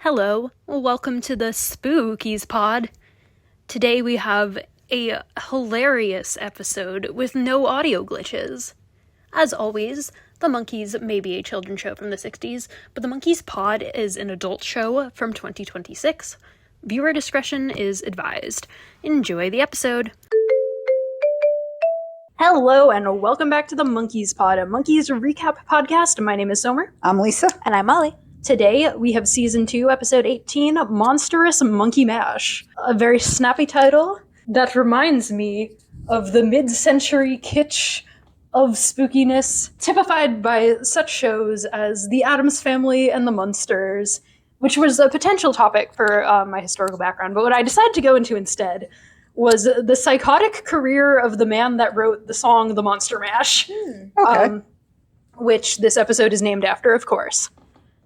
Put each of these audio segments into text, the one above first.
Hello, welcome to the Spookies pod. Today we have a hilarious episode with no audio glitches. As always, the Monkees may be a children's show from the 60s, but the Monkees pod is an adult show from 2026. Viewer discretion is advised. Enjoy the episode. Hello, and welcome back to the Monkees pod, a Monkees recap podcast. My name is Sommer. I'm Lisa. And I'm Molly. Today, we have Season 2, Episode 18, Monstrous Monkee Mash. A very snappy title that reminds me of the mid-century kitsch of spookiness, typified by such shows as The Addams Family and The Munsters, which was a potential topic for my historical background. But what I decided to go into instead was the psychotic career of the man that wrote the song The Monster Mash, which this episode is named after, of course.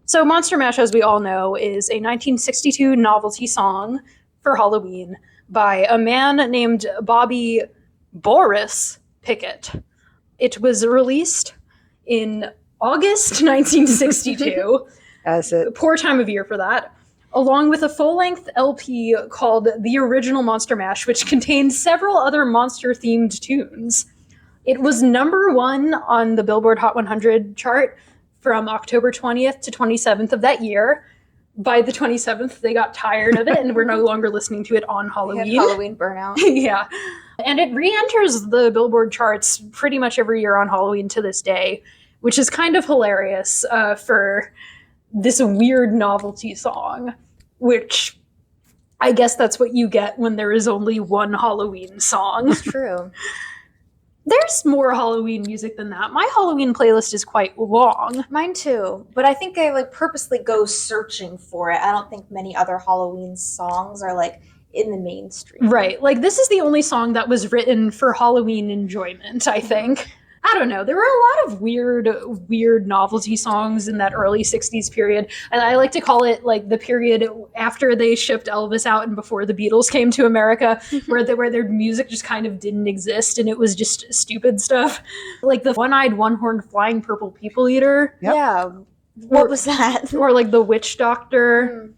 So Monster Mash, as we all know, is a 1962 novelty song for Halloween by a man named Bobby Boris Pickett. It was released in August 1962. As it Poor time of year for that. Along with a full-length LP called The Original Monster Mash, which contained several other monster-themed tunes. It was number 1 on the Billboard Hot 100 chart from October 20th to 27th of that year. By the 27th, they got tired of it and were no longer listening to it on Halloween. Halloween burnout. Yeah. And it re-enters the Billboard charts pretty much every year on Halloween to this day, which is kind of hilarious for this weird novelty song, which I guess that's what you get when there is only one Halloween song. It's true. There's more Halloween music than that. My Halloween playlist is quite long. Mine too. But I think I purposely go searching for it. I don't think many other Halloween songs are in the mainstream. Right. This is the only song that was written for Halloween enjoyment, I think. I don't know. There were a lot of weird novelty songs in that early 60s period. And I like to call it the period after they shipped Elvis out and before the Beatles came to America, where their music just kind of didn't exist and it was just stupid stuff. Like the One-Eyed, One-Horned Flying Purple People Eater. Yep. Yeah. What was that? Or the Witch Doctor.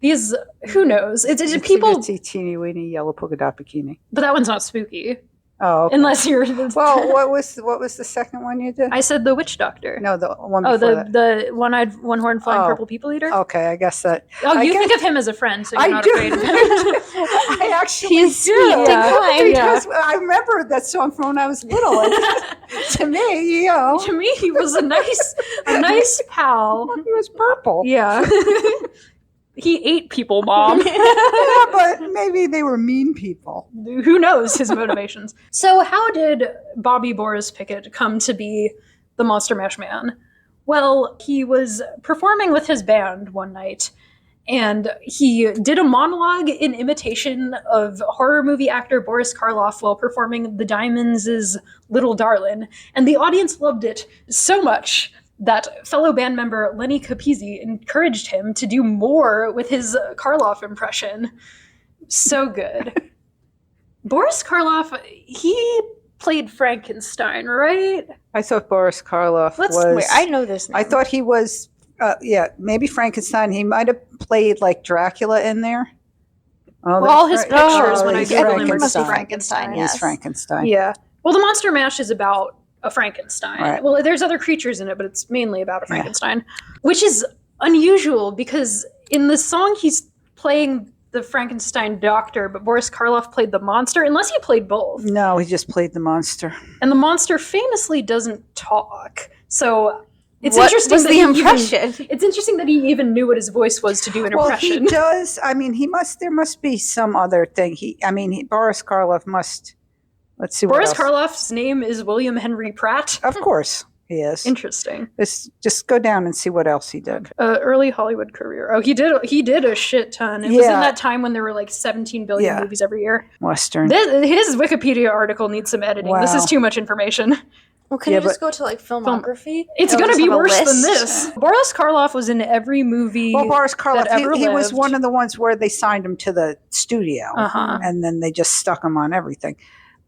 These, who knows? It's people. Itsy teeny weeny yellow polka dot bikini. But that one's not spooky. Oh, okay. Unless you're. Well, what was the second one you did? I said the Witch Doctor. No, the one before that. the One-Eyed, One-Horned Flying Purple People Eater. Okay, I guess that. Think of him as a friend, so you're not do. afraid of him. I actually He's do. sweet and kind. Because I remember that song from when I was little. And to me, To me, he was a nice pal. he was purple. Yeah. He ate people, Mom. Yeah, but maybe they were mean people. Who knows his motivations? So how did Bobby Boris Pickett come to be the Monster Mash Man? Well, he was performing with his band one night, and he did a monologue in imitation of horror movie actor Boris Karloff while performing The Diamonds' Little Darlin', and the audience loved it so much that fellow band member Lenny Capizzi encouraged him to do more with his Karloff impression. So good. Boris Karloff, he played Frankenstein, right? I thought Boris Karloff was. Wait, I know this name. I thought he was. Maybe Frankenstein. He might have played Dracula in there. Oh, Well, all his pictures when I he's Google him are must be Frankenstein. Frankenstein, yes. He's Frankenstein. Yeah. Well, the Monster Mash is about a Frankenstein. Right. Well, there's other creatures in it, but it's mainly about a Frankenstein, which is unusual because in the song he's playing the Frankenstein doctor, but Boris Karloff played the monster, unless he played both. No, he just played the monster. And the monster famously doesn't talk. So it's What interesting was that the he impression? it's interesting that he even knew what his voice was to do an Well, impression. he does. I mean, there must be some other thing. Boris Karloff must. Let's see. Boris what else. Karloff's name is William Henry Pratt. Of course, he is. Interesting. Just go down and see what else he did. Early Hollywood career. Oh, he did a shit ton. It was in that time when there were 17 billion movies every year. Western. His Wikipedia article needs some editing. Wow. This is too much information. Well, can you just go to filmography? It's It'll going to just be have a worse than list. this. Boris Karloff was in every movie. Well, Boris Karloff, ever he was lived. one of the ones where they signed him to the studio, Uh-huh. and then they just stuck him on everything.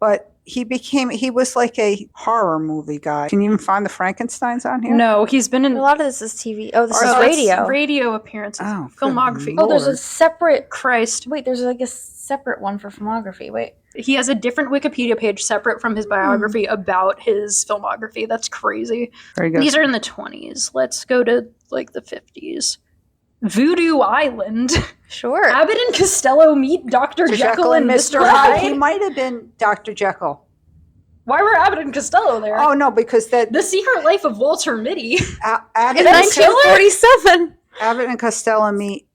but he was like a horror movie guy. Can you even find the Frankensteins on here? No, he's been in A lot of this is TV. Oh, this Oh, is that's radio. radio appearances, Oh, filmography. good Oh, there's a Lord. separate. Christ. Wait, there's like a separate one for filmography. Wait. He has a different Wikipedia page separate from his biography about his filmography. That's crazy. Very good. These are in the 20s. Let's go to like the 50s. Voodoo Island. Sure. Abbott and Costello meet Dr. Jekyll and Mr. Hyde. He might have been Dr. Jekyll. Why were Abbott and Costello there? Oh no, because that The Secret Life of Walter Mitty. Abbott, In and 1947. Abbott and Costello meet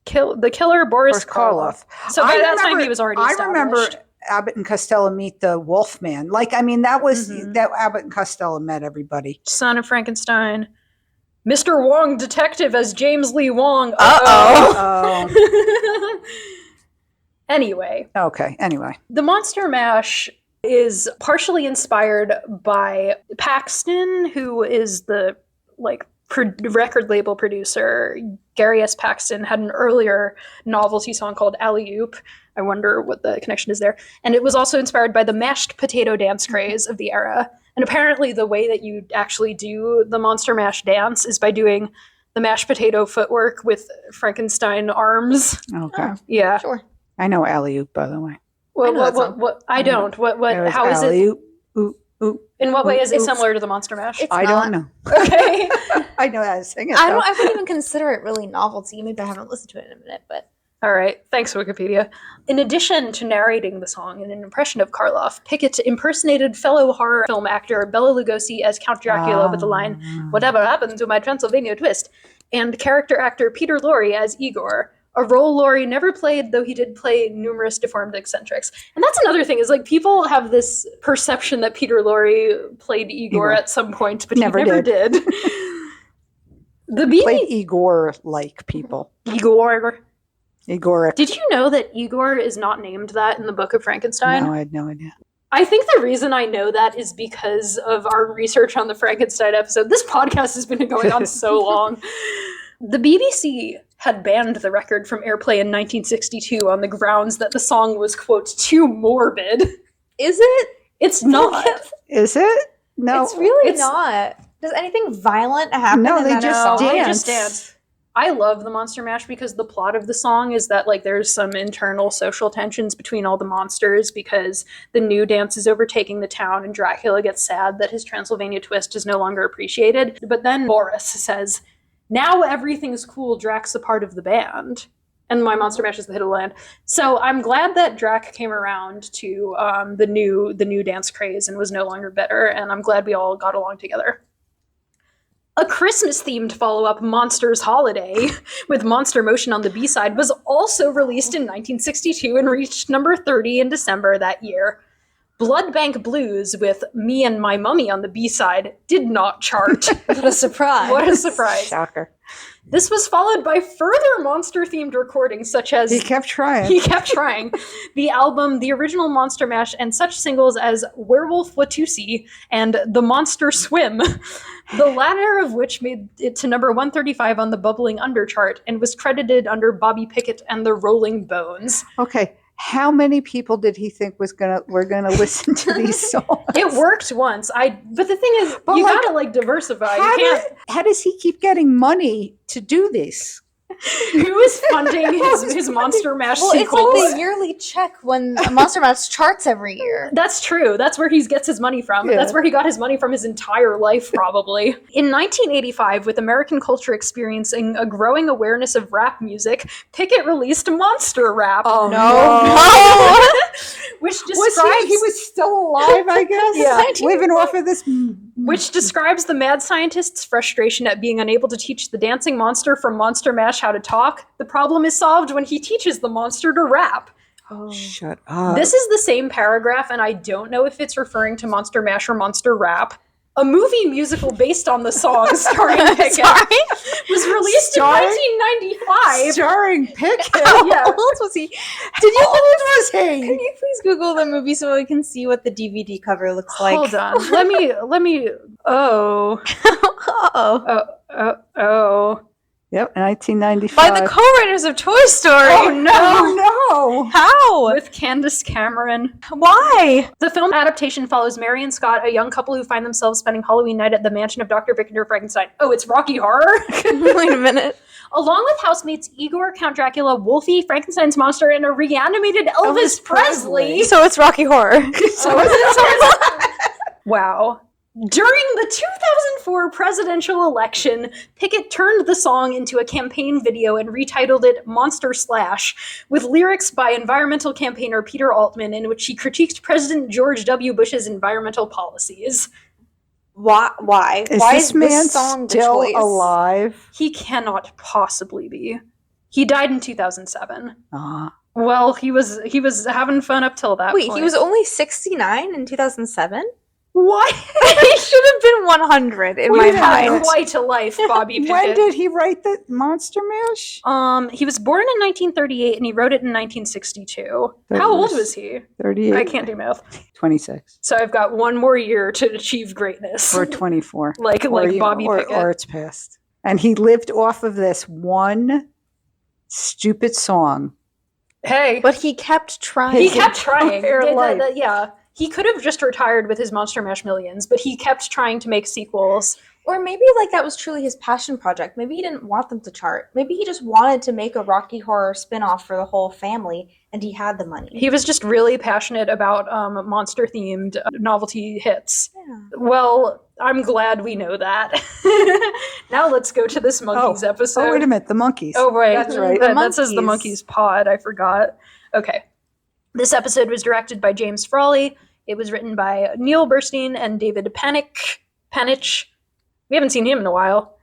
The killer Boris Karloff. So by that time he was already I established. remember Abbott and Costello meet the Wolfman. Like, I mean, that was Mhm. that Abbott and Costello met everybody. Son of Frankenstein. Mr. Wong detective as James Lee Wong. Oh, Anyway, okay. Anyway, the Monster Mash is partially inspired by Paxton, who is the record label producer. Gary S. Paxton had an earlier novelty song called Alley Oop. I wonder what the connection is there. And it was also inspired by the mashed potato dance craze of the era. And apparently the way that you actually do the Monster Mash dance is by doing the mashed potato footwork with Frankenstein arms. okay. Oh. Yeah. Sure. I know alley oop, by the way. I know that song. What I don't. How is it? Alley-oop, oop, oop. In what way is it Oops. similar to the Monster Mash? It's I don't know. Okay. I know how to sing it. I though. wouldn't even consider it really novelty. Maybe I haven't listened to it in a minute, but All right. Thanks, Wikipedia. In addition to narrating the song in an impression of Karloff, Pickett impersonated fellow horror film actor Bela Lugosi as Count Dracula with the line, "Whatever happened to my Transylvania twist?" and character actor Peter Lorre as Igor, a role Lorre never played, though he did play numerous deformed eccentrics. And that's another thing, is like people have this perception that Peter Lorre played Igor at some point, but Never he never did. The Played Igor-like people. Igor. Igoric. Did you know that Igor is not named that in the Book of Frankenstein? No, I had no idea. I think the reason I know that is because of our research on the Frankenstein episode. This podcast has been going on so long. The BBC had banned the record from airplay in 1962 on the grounds that the song was, quote, too morbid. is it? It's not. Is it? No. It's really it's- not. Does anything violent happen? No, in they that just song? they dance. just dance. I love the Monster Mash because the plot of the song is that like there's some internal social tensions between all the monsters because the new dance is overtaking the town and Dracula gets sad that his Transylvania twist is no longer appreciated. But then Boris says, "Now everything's cool, Drac's a part of the band." And my Monster Mash is the hit of the land. So I'm glad that Drac came around to the new dance craze and was no longer bitter, and I'm glad we all got along together. A Christmas-themed follow-up, Monsters Holiday, with Monster Motion on the B-side, was also released in 1962 and reached number 30 in December that year. Blood Bank Blues, with Me and My Mummy on the B-side, did not chart. What a surprise. What a surprise. Shocker. This was followed by further monster-themed recordings, such as... He kept trying. He kept trying. The album, the original Monster Mash, and such singles as Werewolf Watusi and The Monster Swim, the latter of which made it to number 135 on the Bubbling Under chart and was credited under Bobby Pickett and the Rolling Bones. Okay. How many people did he think were gonna listen to these songs? It worked once. But the thing is, But you like, gotta diversify. You can't. How does he keep getting money to do this? Who is funding his Monster Mash Well, it's sequels? like the yearly check when Monster Mash charts every year. That's true. That's where he gets his money from. Yeah. That's where he got his money from his entire life, probably. In 1985, with American culture experiencing a growing awareness of rap music, Pickett released Monster Rap. Oh Which describes he was still alive, I guess? Yeah. Living off of this. which describes the mad scientist's frustration at being unable to teach the dancing monster from Monster Mash how to talk. The problem is solved when he teaches the monster to rap. Shut up. This is the same paragraph, and I don't know if it's referring to Monster Mash or Monster Rap. A movie musical based on the song starring Pickett was released in 1995. Starring Pickett. Yeah. How old was he? How old was Can he? you please Google the movie so we can see what the DVD cover looks like? Hold on. Let me. Oh. Uh-oh. Oh. Yep, 1995. By the co-writers of Toy Story. Oh no! How? With Candace Cameron. Why? The film adaptation follows Mary and Scott, a young couple who find themselves spending Halloween night at the mansion of Dr. Victor Frankenstein. Oh, it's Rocky Horror? Wait a minute. Along with housemates Igor, Count Dracula, Wolfie, Frankenstein's monster, and a reanimated Elvis Presley. So it's Rocky Horror. Wow. During the 2004 presidential election, Pickett turned the song into a campaign video and retitled it Monster Slash, with lyrics by environmental campaigner Peter Altman in which he critiqued President George W. Bush's environmental policies. Why? Why Is this man this song still the choice? alive? He cannot possibly be. He died in 2007. Ah. Well, he was having fun up till that Wait, point. he was only 69 in 2007? What? He should have been 100 in my We've had mind. quite a life, Bobby Pickett. When did he write the Monster Mash? He was born in 1938 and he wrote it in 1962. That How old was was he? 38. I can't do math. 26. So I've got one more year to achieve greatness. Or 24. like Bobby Pickett. Or it's past. And he lived off of this one stupid song. Hey, But he kept trying. he kept trying. entire life. Yeah. He could have just retired with his Monster Mash Millions, but he kept trying to make sequels. Or maybe like that was truly his passion project. Maybe he didn't want them to chart. Maybe he just wanted to make a Rocky Horror spin-off for the whole family, and he had the money. He was just really passionate about monster-themed novelty hits. Yeah. Well, I'm glad we know that. Now let's go to this Monkees episode. Oh, wait a minute. The Monkees. Oh, right. That's right. That says the Monkees. Monkees pod. I forgot. Okay. This episode was directed by James Frawley. It was written by Neil Burstein and David Panich. We haven't seen him in a while.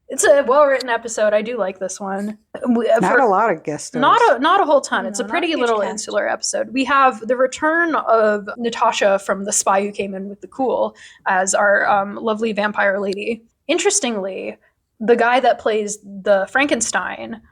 It's a well-written episode. I do like this one. Not a lot of guest stars. Not a whole ton. It's No, a not pretty a huge little cast. insular episode. We have the return of Natasha from The Spy Who Came in with the Cool as our lovely vampire lady. Interestingly, the guy that plays the Frankenstein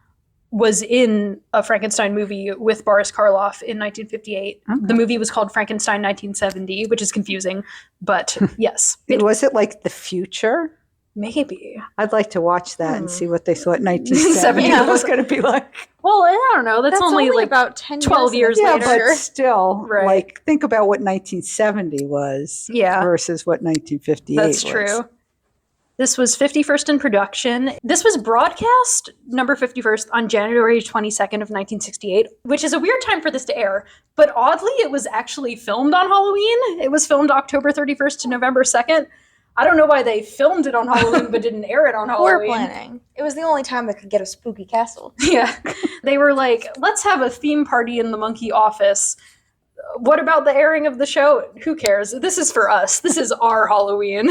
was in a Frankenstein movie with Boris Karloff in 1958. Okay. The movie was called Frankenstein 1970, which is confusing, but yes. Was it like the future? Maybe. I'd like to watch that and see what they thought 1970 Yeah. was going to be like. Well, I don't know. That's only like about 10 12 years Yeah, later. but still, Right. like, think about what 1970 was Yeah. versus what 1958 That's was. true. This was 51st in production. This was broadcast number 51st on January 22nd of 1968, which is a weird time for this to air. But oddly, it was actually filmed on Halloween. It was filmed October 31st to November 2nd. I don't know why they filmed it on Halloween but didn't air it on Poor Halloween. planning. It was the only time they could get a spooky castle. Yeah. They were like, let's have a theme party in the monkey office. What about the airing of the show? Who cares? This is for us. This is our Halloween.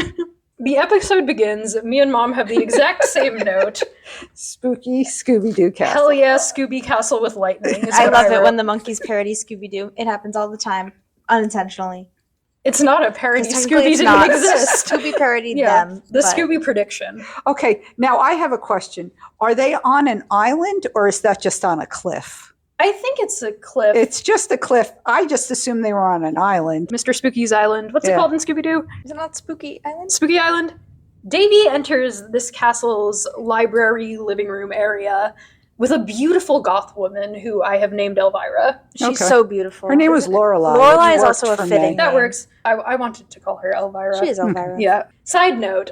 The episode begins. Me and Mom have the exact same note. Spooky Scooby-Doo castle. Hell yeah, Scooby Castle with lightning. is I what love it wrote. when the Monkees parody Scooby-Doo. It happens all the time, unintentionally. It's not a parody. Technically, Scooby it's didn't not. exist. Scooby parodied Yeah, them. the but Scooby prediction. Okay, now I have a question. Are they on an island or is that just on a cliff? I think it's a cliff. It's just a cliff. I just assumed they were on an island. Mr. Spooky's Island. What's it Yeah. called in Scooby-Doo? Is it not Spooky Island? Spooky Island. Davy enters this castle's library living room area with a beautiful goth woman who I have named Elvira. She's Okay. so beautiful. Her name was Lorelai. Lorelai which is also worked a for fitting me. That name. works. I wanted to call her Elvira. She is Elvira. Yeah. Side note,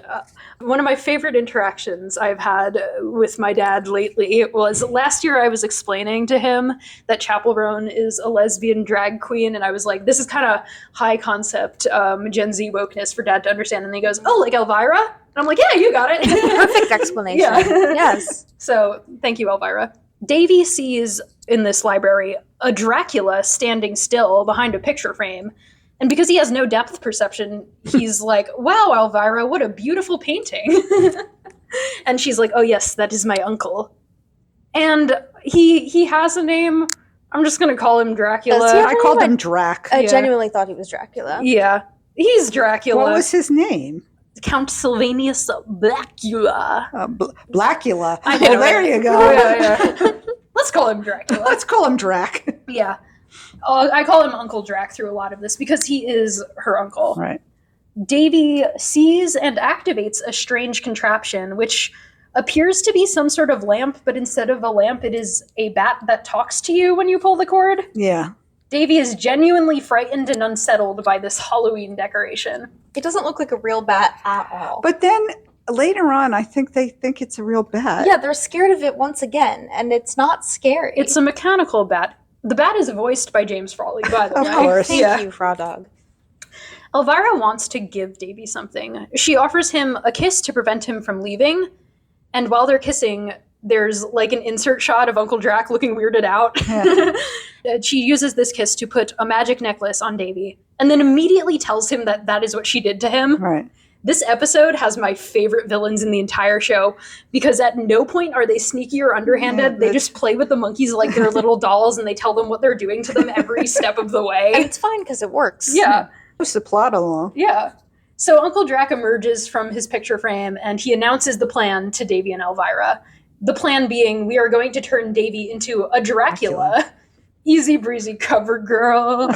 one of my favorite interactions I've had with my dad lately was last year I was explaining to him that Chapel Roan is a lesbian drag queen, and I was like, this is kind of high concept Gen Z wokeness for dad to understand. And he goes, oh, like Elvira? And I'm like, yeah, you got it. Perfect explanation. Yeah. Yes. So thank you, Elvira. Davy sees in this library a Dracula standing still behind a picture frame. And because he has no depth perception, he's like, wow, Elvira, what a beautiful painting. And she's like, oh, yes, that is my uncle. And he has a name. I'm just going to call him Dracula. Does he have I called him Drac. I Yeah. genuinely thought he was Dracula. Yeah. He's Dracula. What was his name? Count Sylvanus Blackula. Blackula. I know, Oh, there right? you go. Yeah. Let's call him Dracula. Let's call him Drac. Yeah. I call him Uncle Drac through a lot of this because he is her uncle. Right. Davy sees and activates a strange contraption, which appears to be some sort of lamp, but instead of a lamp, it is a bat that talks to you when you pull the cord. Yeah. Davy is genuinely frightened and unsettled by this Halloween decoration. It doesn't look like a real bat at all. But then later on, I think they think it's a real bat. Yeah, they're scared of it once again, and it's not scary. It's a mechanical bat. The bat is voiced by James Frawley, by the Of way. course. Thank you, Frog Dog. Elvira wants to give Davy something. She offers him a kiss to prevent him from leaving, and while they're kissing, there's like an insert shot of Uncle Drac looking weirded out. Yeah. She uses this kiss to put a magic necklace on Davy, and then immediately tells him that that is what she did to him. Right. This episode has my favorite villains in the entire show, because at no point are they sneaky or underhanded. Yeah, they just play with the monkeys like they're little dolls, and they tell them what they're doing to them every step of the way. And it's fine because it works. Yeah. Push the plot along. Yeah. So Uncle Drac emerges from his picture frame, and he announces the plan to Davy and Elvira. The plan being, we are going to turn Davy into a Dracula. Easy breezy cover girl.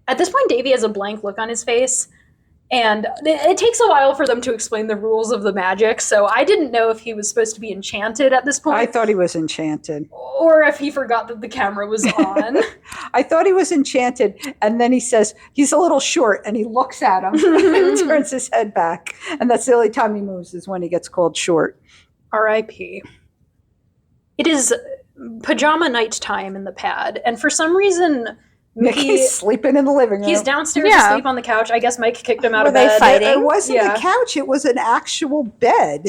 At this point, Davy has a blank look on his face, and it takes a while for them to explain the rules of the magic, so I didn't know if he was supposed to be enchanted at this point, I thought he was enchanted. or if he forgot that the camera was on. I thought he was enchanted, and then he says he's a little short, and he looks at him and turns his head back, and that's the only time he moves is when he gets called short. R.I.P. It is pajama night time in the pad, and for some reason, Micky, Micky's sleeping in the living room. he's downstairs Yeah. asleep on the couch. I guess Mike kicked him out Were of they bed. fighting? It wasn't Yeah. a couch, it was an actual bed.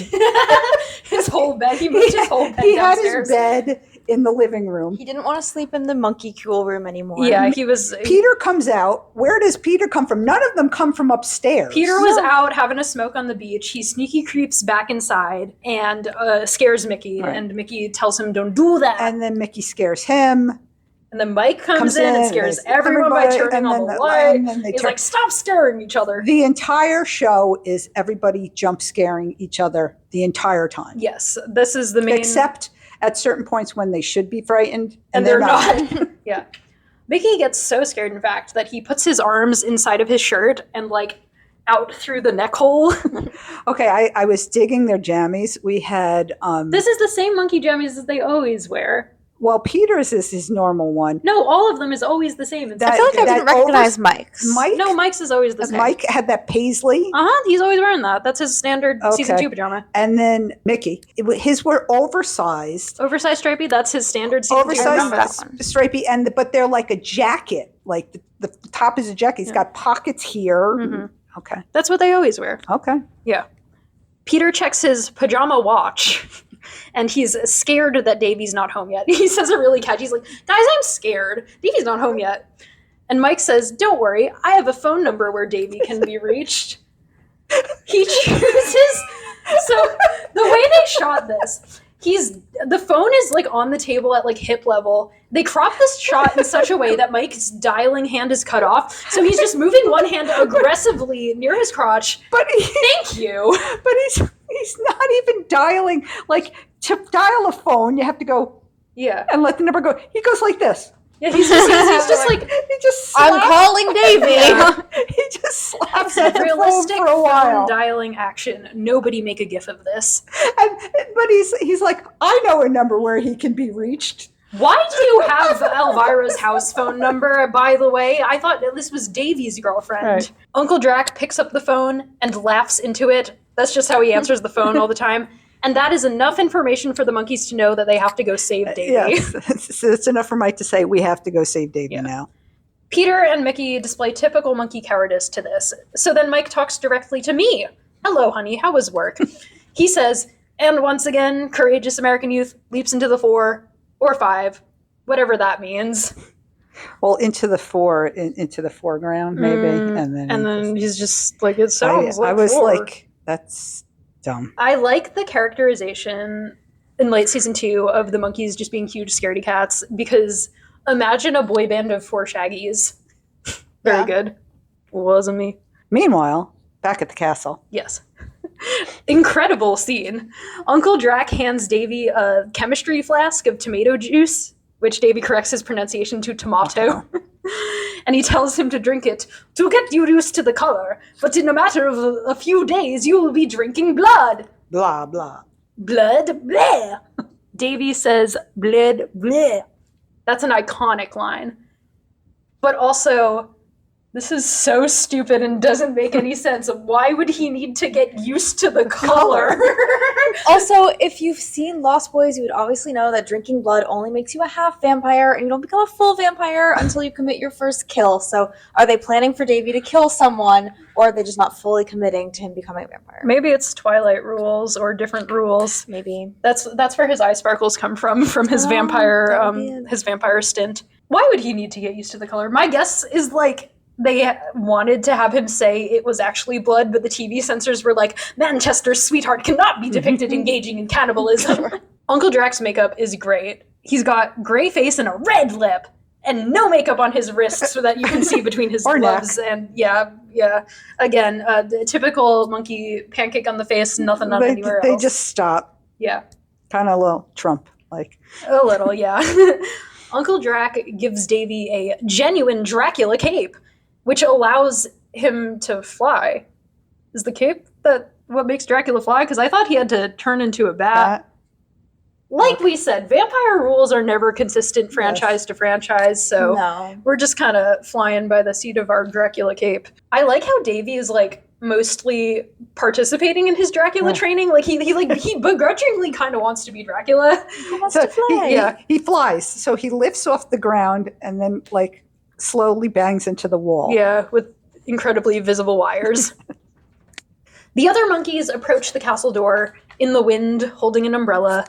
His whole bed. He moved his whole bed He had downstairs. his bed in the living room. He didn't want to sleep in the monkey cool room anymore. Yeah, he was. Peter comes out. Where does Peter come from? None of them come from upstairs. Peter was out having a smoke on the beach. He sneaky creeps back inside and scares Micky, Right. and Micky tells him, "Don't do that." And then Mickey scares him. And then Mike comes in and scares everyone by everybody, turning and on then the the- light. and then they He's turn- like, "Stop staring at each other." The entire show is everybody jump scaring each other the entire time. Yes, this is the main. Except at certain points when they should be frightened. and they're not. Yeah. Micky gets so scared, in fact, that he puts his arms inside of his shirt and, like, out through the neck hole. Okay, I was digging their jammies. We had, This is the same monkey jammies that they always wear. well, Peter's is his normal one. No, all of them is always the same. That- I feel like I that didn't recognize Mike's. Mike, No, Mike's is always the same. Mike had that paisley. He's always wearing that. That's his standard season Okay. 2 pajama. And then Mickey. His were oversized. Oversized stripy, that's his standard season 2 Oversized pajama. that one. stripy, but they're like a jacket. Like the top is a jacket. He's got pockets here. Mhm. Okay. That's what they always wear. Okay. Peter checks his pajama watch, and he's scared that Davy's not home yet. He says it really catchy. He's like, "Guys, I'm scared. Davy's not home yet." And Mike says, "Don't worry, I have a phone number where Davy can be reached." He chooses. So the way they shot this, the phone is like on the table at like hip level. They crop this shot in such a way that Mike's dialing hand is cut off. So he's just moving one hand aggressively near his crotch. But Thank you. but he's not even dialing. Like to dial a phone, you have to go Yeah. and let the number go. He goes like this. Yeah, he's just like He just I'm slaps, calling Davy. Yeah. he just slaps it's at a the realistic phone for a phone while. dialing action. Nobody make a gif of this. But he's like, I know a number where he can be reached. Why do you have Elvira's house phone number, by the way? I thought that this was Davy's girlfriend. Right. Uncle Drac picks up the phone and laughs into it. That's just how he answers the phone all the time. And that is enough information for the monkeys to know that they have to go save Davy. Yes, so it's enough for Mike to say we have to go save Davy Yeah. now. Peter and Micky display typical monkey cowardice to this. So then Mike talks directly to me. "Hello, honey, how was work?" He says, "And once again, courageous American youth leaps into the 4 or 5, whatever that means." Well, into the foreground, maybe, and then he's just like, "It sounds like I was 4." like, that's dumb. I like the characterization in late season 2 of the monkeys just being huge scaredy cats, because imagine a boy band of 4 shaggies. Very Yeah. good. Wasn't me. Meanwhile, back at the castle. Yes. Incredible scene. Uncle Drac hands Davy a chemistry flask of tomato juice, which Davy corrects his pronunciation to tomato. And he tells him to drink it to get you used to the color, but in a matter of a few days you will be drinking blood. Blah, blah. blood, bleh. Davy says, blood, bleh. That's an iconic line. But also, this is so stupid and doesn't make any sense. Why would he need to get used to the color? Also, if you've seen Lost Boys, you would obviously know that drinking blood only makes you a half vampire, and you don't become a full vampire until you commit your first kill. So, are they planning for Davy to kill someone, or are they just not fully committing to him becoming a vampire? Maybe it's Twilight rules or different rules. Maybe. That's where his eye sparkles come from his his vampire stint. Why would he need to get used to the color? My guess is like they wanted to have him say it was actually blood, but the TV censors were like, Manchester's sweetheart cannot be depicted engaging in cannibalism. Uncle Drac's makeup is great. He's got gray face and a red lip, and no makeup on his wrists so that you can see between his gloves. Neck. And yeah. Again, the typical monkey pancake on the face, nothing on anywhere else. They just stop. Yeah. Kind of a little Trump-like. A little, yeah. Uncle Drac gives Davy a genuine Dracula cape, which allows him to fly. Is the cape what makes Dracula fly? Because I thought he had to turn into a bat. Like we said, vampire rules are never consistent franchise to franchise, so we're just kind of flying by the seat of our Dracula cape. I like how Davy is like mostly participating in his Dracula training. Like he begrudgingly kind of wants to be Dracula. He wants to fly. He flies. So he lifts off the ground and then like slowly bangs into the wall. Yeah, with incredibly visible wires. The other monkeys approach the castle door in the wind, holding an umbrella.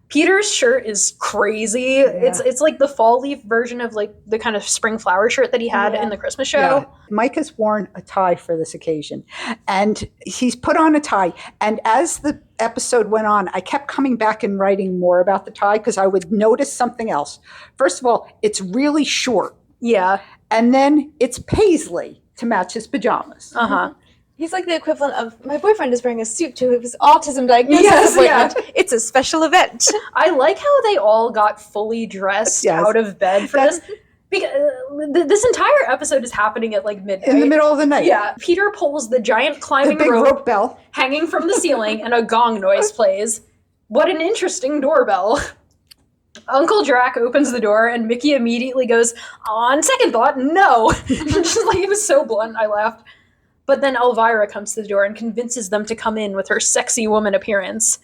Peter's shirt is crazy. Yeah. It's like the fall leaf version of like the kind of spring flower shirt that he had in the Christmas show. Yeah. Mike has worn a tie for this occasion, and he's put on a tie. And as the episode went on, I kept coming back and writing more about the tie because I would notice something else. First of all, it's really short. Yeah. And then it's paisley to match his pajamas. Uh-huh. He's like the equivalent of, my boyfriend is wearing a suit to his autism diagnosis appointment. Yeah. It's a special event. I like how they all got fully dressed out of bed for this. Because this entire episode is happening at like midnight. In the middle of the night. Yeah. Peter pulls the giant climbing big rope bell hanging from the ceiling, and a gong noise plays. What an interesting doorbell. Uncle Drac opens the door, and Micky immediately goes, on second thought, no. Just like, it was so blunt, I laughed. But then Elvira comes to the door and convinces them to come in with her sexy woman appearance.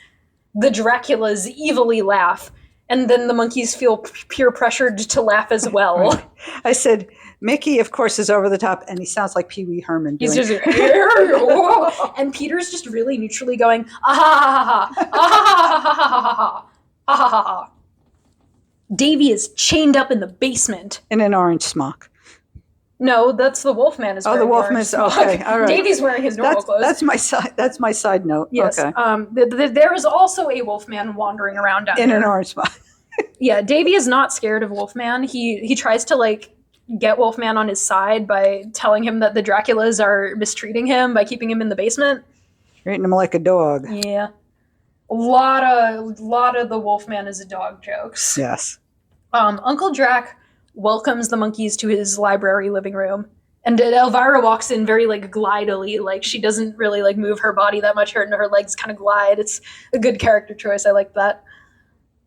The Draculas evilly laugh, and then the monkeys feel peer pressured to laugh as well. Right. I said, Micky, of course, is over the top, and he sounds like Pee Wee Herman. He's just, and Peter's just really neutrally going, ah ha ha ha, ah ha ha ha ha ha ha ha ha ha. Davy is chained up in the basement. In an orange smock. No, that's the Wolfman is wearing. Oh, the Wolfman's okay. All right. Davy's wearing his normal clothes. That's my side note. Yes. Okay. There is also a Wolfman wandering around down in there. an orange smock. Yeah, Davy is not scared of Wolfman. He tries to like get Wolfman on his side by telling him that the Draculas are mistreating him by keeping him in the basement. Treating him like a dog. Yeah. A lot of the Wolfman is a dog jokes. Yes. Uncle Drac welcomes the monkeys to his library living room, and Elvira walks in very like glidely, like she doesn't really like move her body that much. Her legs kind of glide. It's a good character choice. I like that.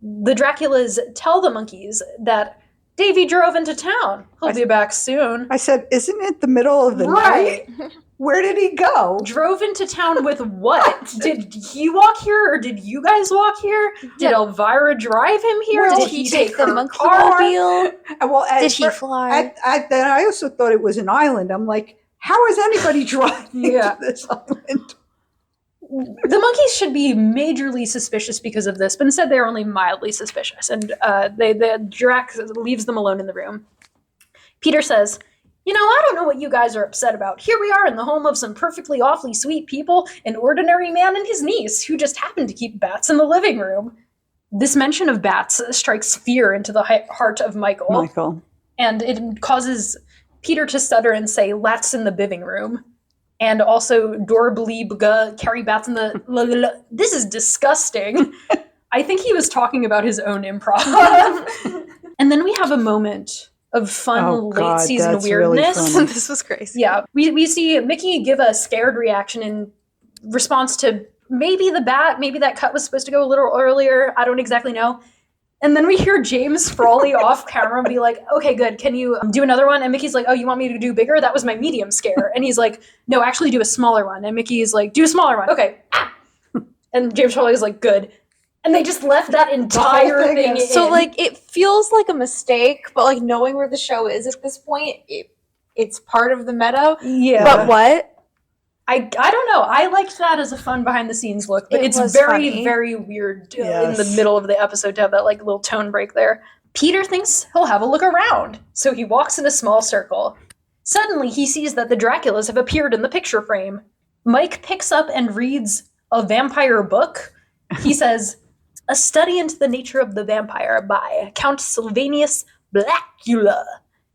The Draculas tell the monkeys that Davy drove into town. He'll be back soon. I said, isn't it the middle of the night? Where did he go? Drove into town with what? Did he walk here, or did you guys walk here? Did Elvira drive him here? Well, did he take the her monkey car? mobile? Well, did he fly? Then I also thought it was an island. I'm like, how is anybody driving to this island? The monkeys should be majorly suspicious because of this, but instead they're only mildly suspicious, and the Drac leaves them alone in the room. Peter says, you know, I don't know what you guys are upset about. Here we are in the home of some perfectly awfully sweet people, an ordinary man and his niece, who just happened to keep bats in the living room. This mention of bats strikes fear into the heart of Michael. And it causes Peter to stutter and say, "Lats in the biving room." And also, "Dorbliebga, carry bats in the..." This is disgusting. I think he was talking about his own improv. And then we have a moment of fun late season weirdness. This was crazy. Yeah. We see Micky give a scared reaction in response to maybe the bat, maybe that cut was supposed to go a little earlier. I don't exactly know. And then we hear James Frawley off camera be like, okay, good. Can you do another one? And Mickey's like, oh, you want me to do bigger? That was my medium scare. And he's like, no, actually do a smaller one. And Mickey's like, do a smaller one. Okay. And James Frawley is like, good. And they just left that entire thing in. So, like, it feels like a mistake, but, like, knowing where the show is at this point, it's part of the meta. Yeah. But what? I don't know. I liked that as a fun behind the scenes look, but it's very, very weird in the middle of the episode to have that like little tone break there. Peter thinks he'll have a look around, so he walks in a small circle. Suddenly, he sees that the Draculas have appeared in the picture frame. Mike picks up and reads a vampire book. He says, "A Study into the Nature of the Vampire" by Count Sylvanus Blackula.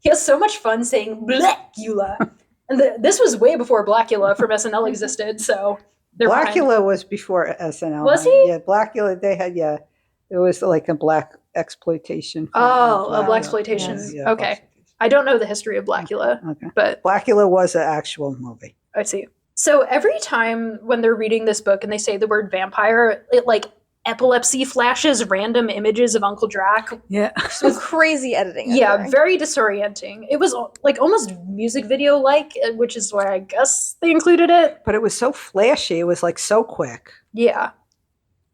He has so much fun saying Blackula. And this was way before Blackula from SNL existed, so... Blackula was before SNL. Was he? Yeah, Blackula, they had, it was like a black exploitation. Oh, a blaxploitation. Yeah, okay. I don't know the history of Blackula, but... Blackula was an actual movie. I see. So every time when they're reading this book and they say the word vampire, it like epilepsy flashes random images of Uncle Drac. Yeah. Some crazy editing. Yeah, very disorienting. It was like almost music video like, which is why I guess they included it. But it was so flashy. It was like so quick. Yeah.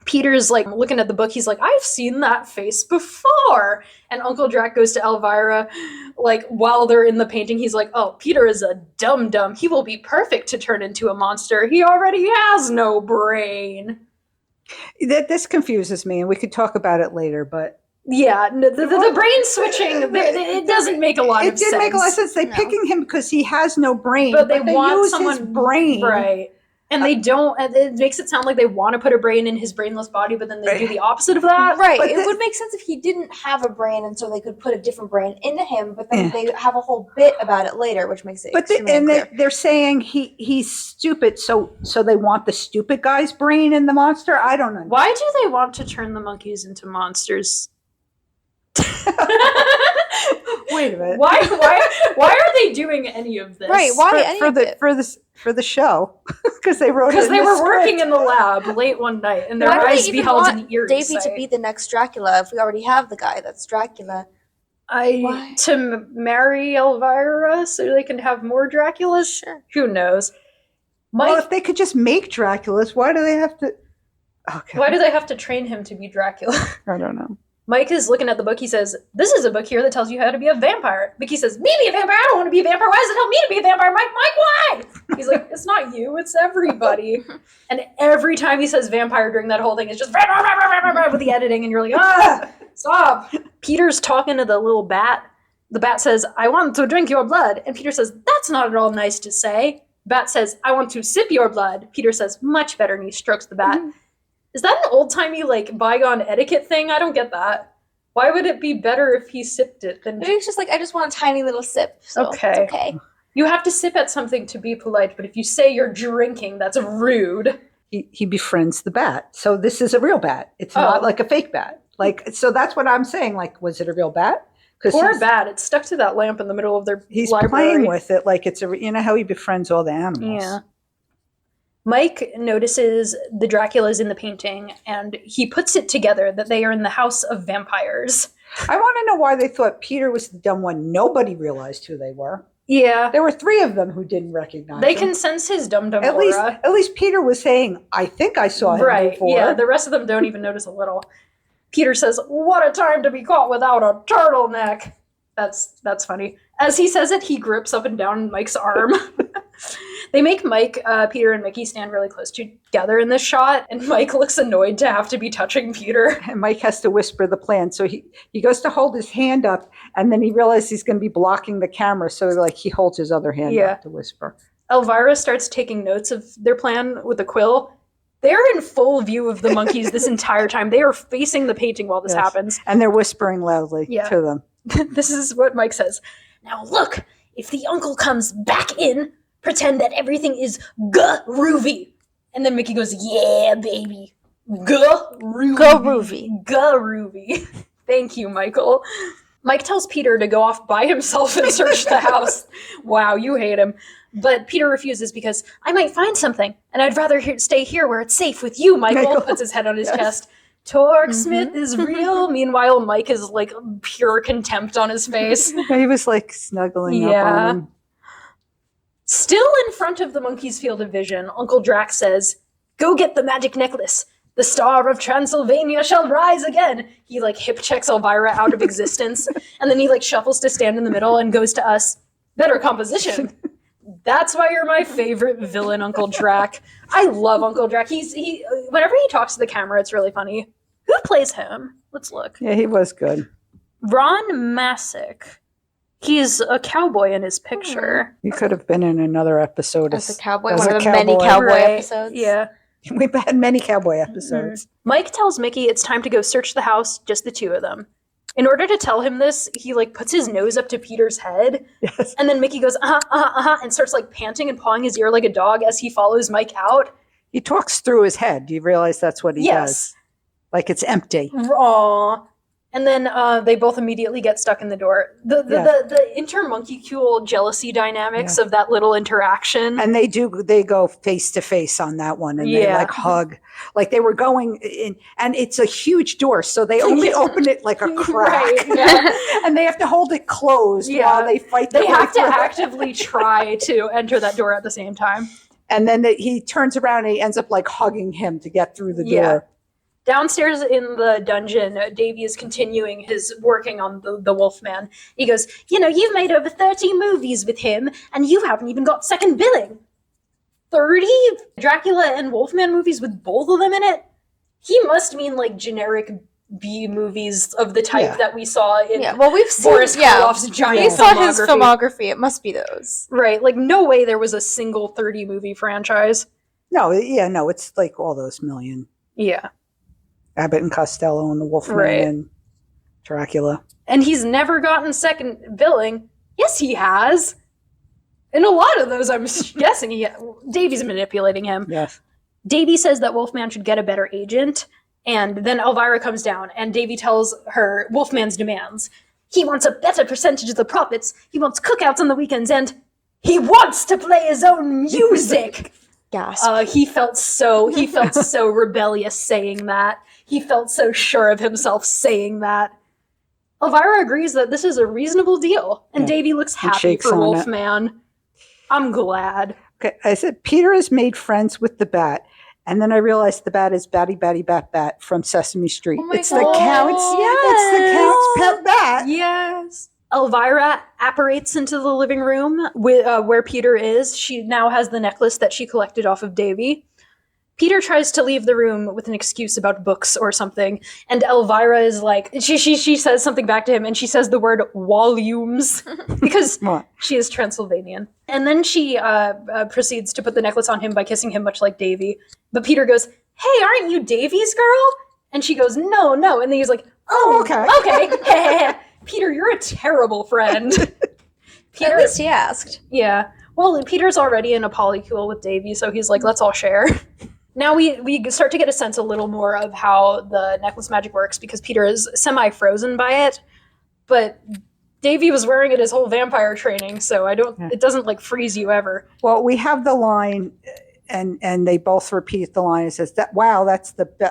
Peter's like looking at the book. He's like, I've seen that face before. And Uncle Drac goes to Elvira, like while they're in the painting. He's like, oh, Peter is a dum-dum. He will be perfect to turn into a monster. He already has no brain. This confuses me, and we could talk about it later, but... Yeah, the brain switching, it doesn't make a lot of sense. It didn't make a lot of sense. They're picking him because he has no brain, but they want use someone his brain. Right. And they don't, it makes it sound like they want to put a brain in his brainless body, but then they do the opposite of that. Right. But it would make sense if he didn't have a brain and so they could put a different brain into him, but then they have a whole bit about it later, which makes it extremely unclear. They're saying he's stupid, so they want the stupid guy's brain in the monster? I don't know. Why do they want to turn the Monkees into monsters? Wait a minute. Why are they doing any of this? Right, why for the show? Because they wrote it. Because they were script. working in the lab late one night, and their eyes beheld an eerie Davy sight. to be the next Dracula if we already have the guy that's Dracula. To marry Elvira so they can have more Draculas? Sure. Who knows? Well, if they could just make Draculas, why do they have to? Okay. Why do they have to train him to be Dracula? I don't know. Mike is looking at the book. He says, this is a book here that tells you how to be a vampire. Mickey says, me be a vampire? I don't want to be a vampire. Why does it tell me to be a vampire? Mike, why? He's like, it's not you. It's everybody. And every time he says vampire during that whole thing, it's just with the editing. And you're like, stop. Peter's talking to the little bat. The bat says, I want to drink your blood. And Peter says, that's not at all nice to say. Bat says, I want to sip your blood. Peter says, much better. And he strokes the bat. Is that an old-timey, like, bygone etiquette thing? I don't get that. Why would it be better if he sipped it than... Maybe it's just like, I just want a tiny little sip, so Okay. it's okay. You have to sip at something to be polite, but if you say you're drinking, that's rude. He befriends the bat. So this is a real bat. It's not like a fake bat. Like, so that's what I'm saying. Like, was it a real bat? Poor bat. It's stuck to that lamp in the middle of their He's library. playing with it like it's you know how he befriends all the animals. Yeah. Mike notices the Draculas in the painting, and he puts it together that they are in the house of vampires. I want to know why they thought Peter was the dumb one. Nobody realized who they were. Yeah. There were 3 of them who didn't recognize They him. can sense his dum-dum At aura. least Peter was saying, I think I saw him before. Yeah, the rest of them don't even notice a little. Peter says, what a time to be caught without a turtleneck. That's funny. As he says it, he grips up and down Mike's arm. They make Mike, Peter, and Micky stand really close together in this shot, and Mike looks annoyed to have to be touching Peter. And Mike has to whisper the plan. So he goes to hold his hand up, and then he realizes he's going to be blocking the camera. So like he holds his other hand up to whisper. Elvira starts taking notes of their plan with a quill. They're in full view of the Monkees this entire time. They are facing the painting while this happens. And they're whispering loudly to them. This is what Mike says. Now look, if the uncle comes back in, pretend that everything is Roovy. And then Micky goes, yeah, baby. Roovy. Go Roovy. Roovy. Thank you, Michael. Mike tells Peter to go off by himself and search the house. Wow, you hate him. But Peter refuses because I might find something, and I'd rather stay here where it's safe with you, Michael. Puts his head on his chest. Torque Smith is real. Meanwhile, Mike is like pure contempt on his face. He was like snuggling up on him. Still in front of the monkey's field of vision, Uncle Drac says, "Go get the magic necklace. The star of Transylvania shall rise again." He like hip checks Elvira out of existence, and then he like shuffles to stand in the middle and goes to us. Better composition. That's why you're my favorite villain, Uncle Drac. I love Uncle Drac. He whenever he talks to the camera, it's really funny. Who plays him? Let's look. Yeah, he was good. Ron Masick. He's a cowboy in his picture. He could have been in another episode As a cowboy, as one a of the many cowboy. cowboy Right. episodes. Yeah. We've had many cowboy episodes. Mike tells Micky it's time to go search the house, just the two of them. In order to tell him this, he like puts his nose up to Peter's head, Yes. and then Micky goes and starts like panting and pawing his ear like a dog as he follows Mike out. He talks through his head. Do you realize that's what he does? Like it's empty. Aww. And then they both immediately get stuck in the door. The inter-monkey-cule jealousy dynamics of that little interaction. And they go face to face on that one, and they like hug. Like they were going in, and it's a huge door, so they only open it like a crack. Right, yeah. And they have to hold it closed while they fight They their way have to through it. actively try to enter that door at the same time. And then he turns around and he ends up like hugging him to get through the door. Downstairs in the dungeon, Davy is continuing his working on the Wolfman. He goes, you've made over 30 movies with him, and you haven't even got second billing. 30? Dracula and Wolfman movies with both of them in it? He must mean like generic B movies of the type that we saw in well, we've seen Boris Karloff's giant we saw his filmography. filmography. It must be those. Right, like no way there was a single 30 movie franchise. No, it's like all those million. Yeah. Abbott and Costello and the Wolfman and Dracula. And he's never gotten second billing. Yes, he has. In a lot of those, I'm guessing Davy's manipulating him. Yes. Davy says that Wolfman should get a better agent, and then Elvira comes down, and Davy tells her Wolfman's demands. He wants a better percentage of the profits, he wants cookouts on the weekends, and he wants to play his own music! Gasp. He felt so rebellious saying that. He felt so sure of himself saying that. Elvira agrees that this is a reasonable deal, and Davy looks happy for Wolfman. I'm glad. Okay, I said Peter has made friends with the bat, and then I realized the bat is Batty Batty Bat Bat from Sesame Street. Oh my It's the Count's. Yes. It's the Count's pet bat. Yes. Elvira apparates into the living room where Peter is. She now has the necklace that she collected off of Davy. Peter tries to leave the room with an excuse about books or something, and Elvira is like, she says something back to him, and she says the word volumes, because she is Transylvanian. And then she proceeds to put the necklace on him by kissing him, much like Davy. But Peter goes, "Hey, aren't you Davy's girl?" And she goes, No. And then he's like, "Oh, okay. Peter, you're a terrible friend." Peter, At least he asked. Yeah. Well, Peter's already in a polycule with Davy, so he's like, let's all share. Now we start to get a sense a little more of how the necklace magic works, because Peter is semi-frozen by it, but Davy was wearing it his whole vampire training, so it doesn't like freeze you ever. Well, we have the line, and they both repeat the line. It says,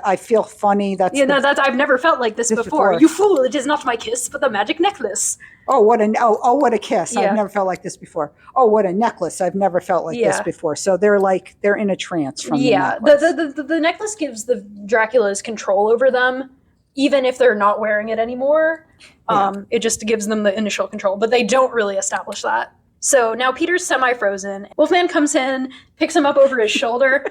I feel funny. I've never felt like this before. You fool, it is not my kiss, but the magic necklace. Oh, what a kiss. I've never felt like this before. Oh, what a necklace. I've never felt like this before. So they're in a trance from the necklace. The necklace gives the Draculas control over them, even if they're not wearing it anymore. It just gives them the initial control, but they don't really establish that. So now Peter's semi-frozen. Wolfman comes in, picks him up over his shoulder.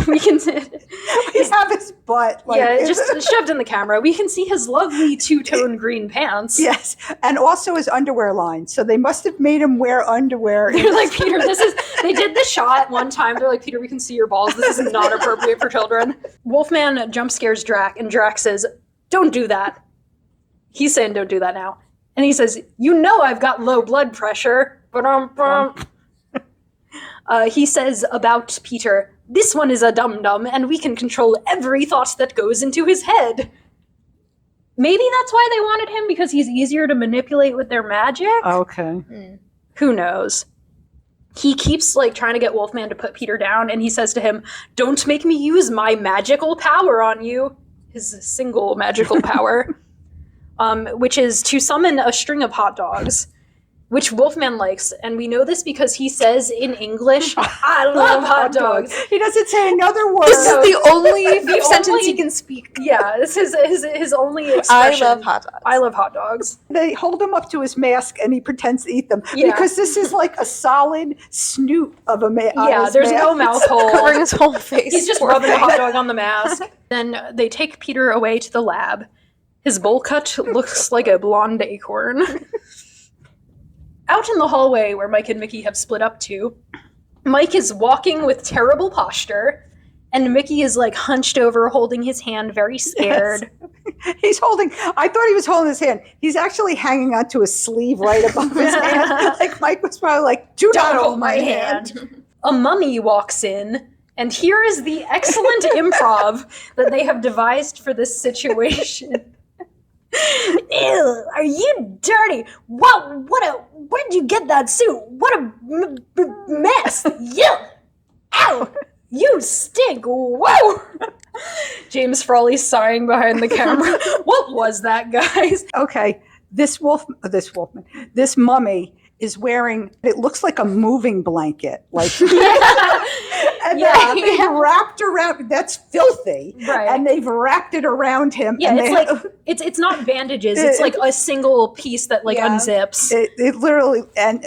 We have his butt. Just shoved in the camera. We can see his lovely two-tone green pants. Yes, and also his underwear line. So they must have made him wear underwear. They're like, Peter, they did the shot one time. They're like, Peter, we can see your balls. This is not appropriate for children. Wolfman jump scares Drac, and Drac says, "Don't do that." He's saying, "Don't do that now." And he says, "I've got low blood pressure." He says about Peter, "This one is a dum-dum, and we can control every thought that goes into his head." Maybe that's why they wanted him, because he's easier to manipulate with their magic? Okay. Who knows? He keeps like trying to get Wolfman to put Peter down, and he says to him, "Don't make me use my magical power on you." His single magical power, which is to summon a string of hot dogs, which Wolfman likes. And we know this because he says in English, "I love hot dogs." He doesn't say another word. This is the only The sentence only- he can speak. Yeah, this is his only I expression. love hot dogs. I love hot dogs. They hold him up to his mask and he pretends to eat them Yeah. because this is like a solid snoot of a man. Yeah, there's no mouth hole. Covering his whole face. He's just rubbing the hot dog on the mask. Then they take Peter away to the lab. His bowl cut looks like a blonde acorn. Out in the hallway where Mike and Micky have split up to, Mike is walking with terrible posture, and Micky is like hunched over, holding his hand, very scared. Yes. He's holding, I thought he was holding his hand. He's actually hanging onto his sleeve right above his hand. Like Mike was probably like, do not hold my hand. A mummy walks in, and here is the excellent improv that they have devised for this situation. Ew, are you dirty? Where'd you get that suit? What a mess. Yuck. Ow, you stink. Whoa. James Frawley's sighing behind the camera. What was that, guys? Okay, this mummy is wearing, it looks like a moving blanket. Like, and Yeah. they've wrapped around, that's filthy. Right. And they've wrapped it around him. Yeah, and it's they- like it's not bandages. It's like a single piece that like Yeah. unzips. It literally, and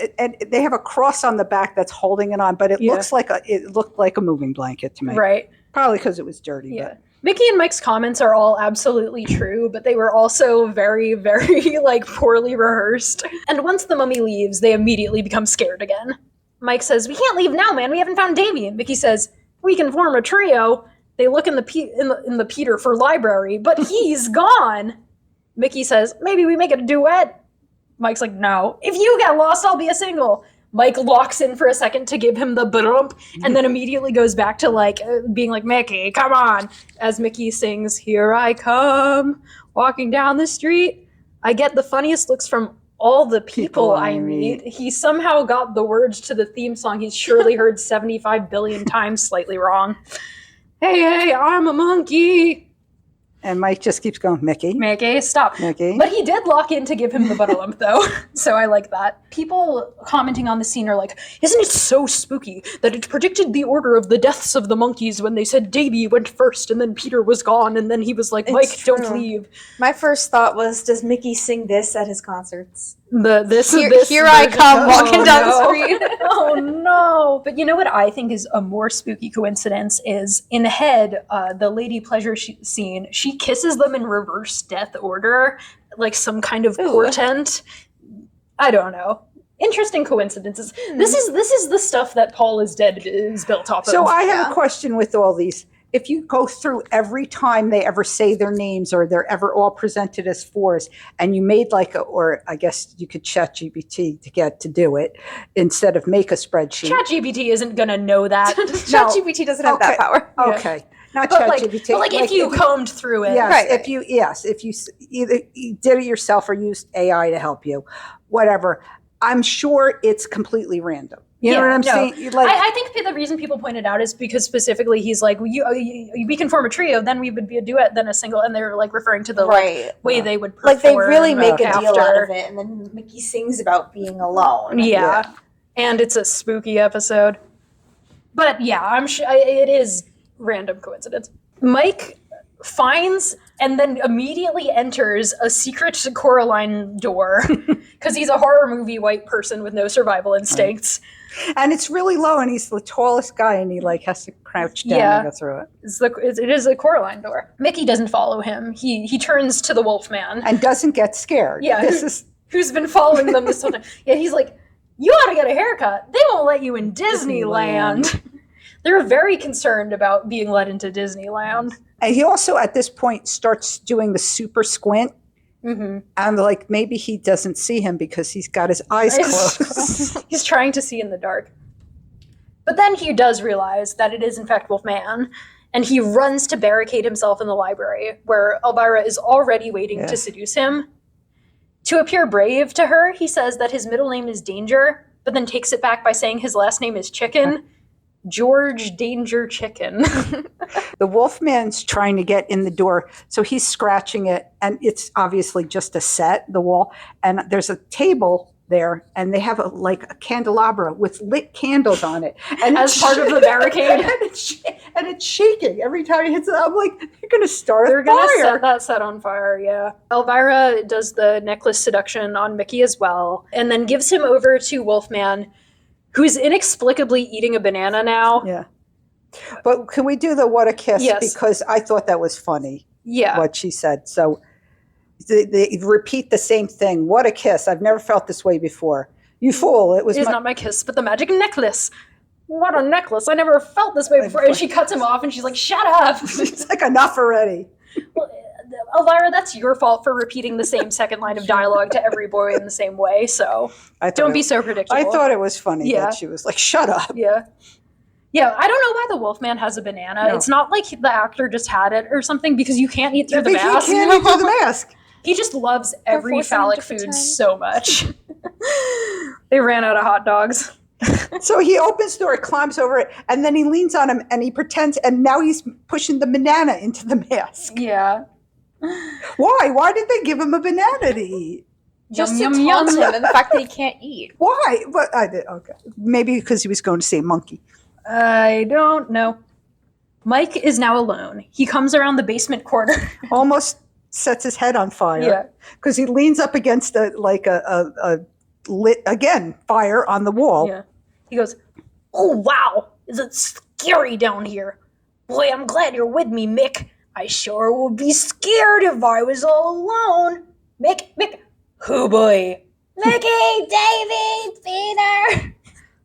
they have a cross on the back that's holding it on, but it Yeah. looked like a moving blanket to me. Right. Probably because it was dirty. Yeah. Micky and Mike's comments are all absolutely true, but they were also very, very like poorly rehearsed. And once the mummy leaves, they immediately become scared again. Mike says, "We can't leave now, man. We haven't found Davy." And Micky says, "We can form a trio." They look in the Peter for library, but he's gone. Micky says, "Maybe we make it a duet." Mike's like, "No. If you get lost, I'll be a single." Mike locks in for a second to give him the ba-dump, and then immediately goes back to like being like, "Micky, come on," as Micky sings, "Here I come, walking down the street." I get the funniest looks from all the people I meet. He somehow got the words to the theme song he's surely heard 75 billion times slightly wrong. Hey, I'm a monkey. And Mike just keeps going, Micky. Micky, stop. Micky. But he did lock in to give him the butterlump, though, so I like that. People commenting on the scene are like, "Isn't it so spooky that it predicted the order of the deaths of the Monkees when they said Davy went first and then Peter was gone and then he was like, Mike, It's don't true. leave." My first thought was, does Mickey sing this at his concerts? This Here I version- come, walking down the no. street. Oh no! But you know what I think is a more spooky coincidence is in Head, the lady pleasure scene. She kisses them in reverse death order, like some kind of portent. I don't know. Interesting coincidences. This is the stuff that Paul is Dead is built off of. So I have a question with all these. If you go through every time they ever say their names or they're ever all presented as fours, and you made or I guess you could chat GPT to get to do it instead of make a spreadsheet. ChatGPT isn't gonna know that. ChatGPT doesn't have that power. Okay, not But like, ChatGPT. but like if you combed through it, Yes, Right, if you either you did it yourself or used AI to help you, whatever. I'm sure it's completely random. You know what I'm saying? I think the reason people point it out is because specifically he's like, we can form a trio, then we would be a duet, then a single, and they're like referring to the Right. way they would perform. Like they really make a deal out after. of it, and then Mickey sings about being alone. Yeah. And it's a spooky episode. But yeah, I'm sure it is random coincidence. Mike finds and then immediately enters a secret Coraline door because he's a horror movie white person with no survival instincts. And it's really low, and he's the tallest guy, and he like has to crouch down Yeah. and go through it. It is a Coraline door. Micky doesn't follow him. He turns to the Wolfman, And doesn't get scared. Yeah. This is who's been following them this whole time. Yeah, he's like, "You ought to get a haircut. They won't let you in Disneyland." They're very concerned about being let into Disneyland. and he also at this point starts doing the super squint. Mm-hmm. And like maybe he doesn't see him because he's got his eyes closed. He's trying to see in the dark. But then he does realize that it is in fact Wolfman, and he runs to barricade himself in the library, where Elvira is already waiting to Yes. seduce him. To appear brave to her, he says that his middle name is Danger, but then takes it back by saying his last name is Chicken. George Danger Chicken. The Wolfman's trying to get in the door, so he's scratching it, and it's obviously just a set, the wall, and there's a table there, and they have a candelabra with lit candles on it, and As part of the barricade. and it's shaking every time it hits it. I'm like, they're going to start They're a gonna fire. set that set on fire, yeah. Elvira does the necklace seduction on Micky as well, and then gives him over to Wolfman, who's inexplicably eating a banana now. Yeah. But can we do the what a kiss? Yes. Because I thought that was funny, Yeah. what she said. So they repeat the same thing. What a kiss. I've never felt this way before. You fool. It was It's not my kiss, but the magic necklace. What a necklace. I never felt this way before. And she cuts him off and she's like, shut up. It's like enough already. Well, Elvira, that's your fault for repeating the same second line of dialogue to every boy in the same way, so don't be so predictable. I thought it was funny Yeah. that she was like, shut up. Yeah. Yeah, I don't know why the Wolfman has a banana. No. It's not like the actor just had it or something, because you can't eat through the He mask. can't eat through the mask. He just loves every forcing phallic different food times. so much. They ran out of hot dogs. So he opens the door, climbs over it, and then he leans on him and he pretends, and now he's pushing the banana into the mask. Yeah. Why? Why did they give him a banana to eat? Just Yum, to yum, taunt yum. him and the fact that he can't eat. Why? But I did. Okay. Maybe because he was going to see a monkey. I don't know. Mike is now alone. He comes around the basement corner. Almost sets his head on fire. Yeah. Because he leans up against a lit, again, fire on the wall. Yeah. He goes, "Oh, wow. Is it scary down here? Boy, I'm glad you're with me, Mick. I sure would be scared if I was all alone. Mick. Oh, boy. Micky, Davy, Peter."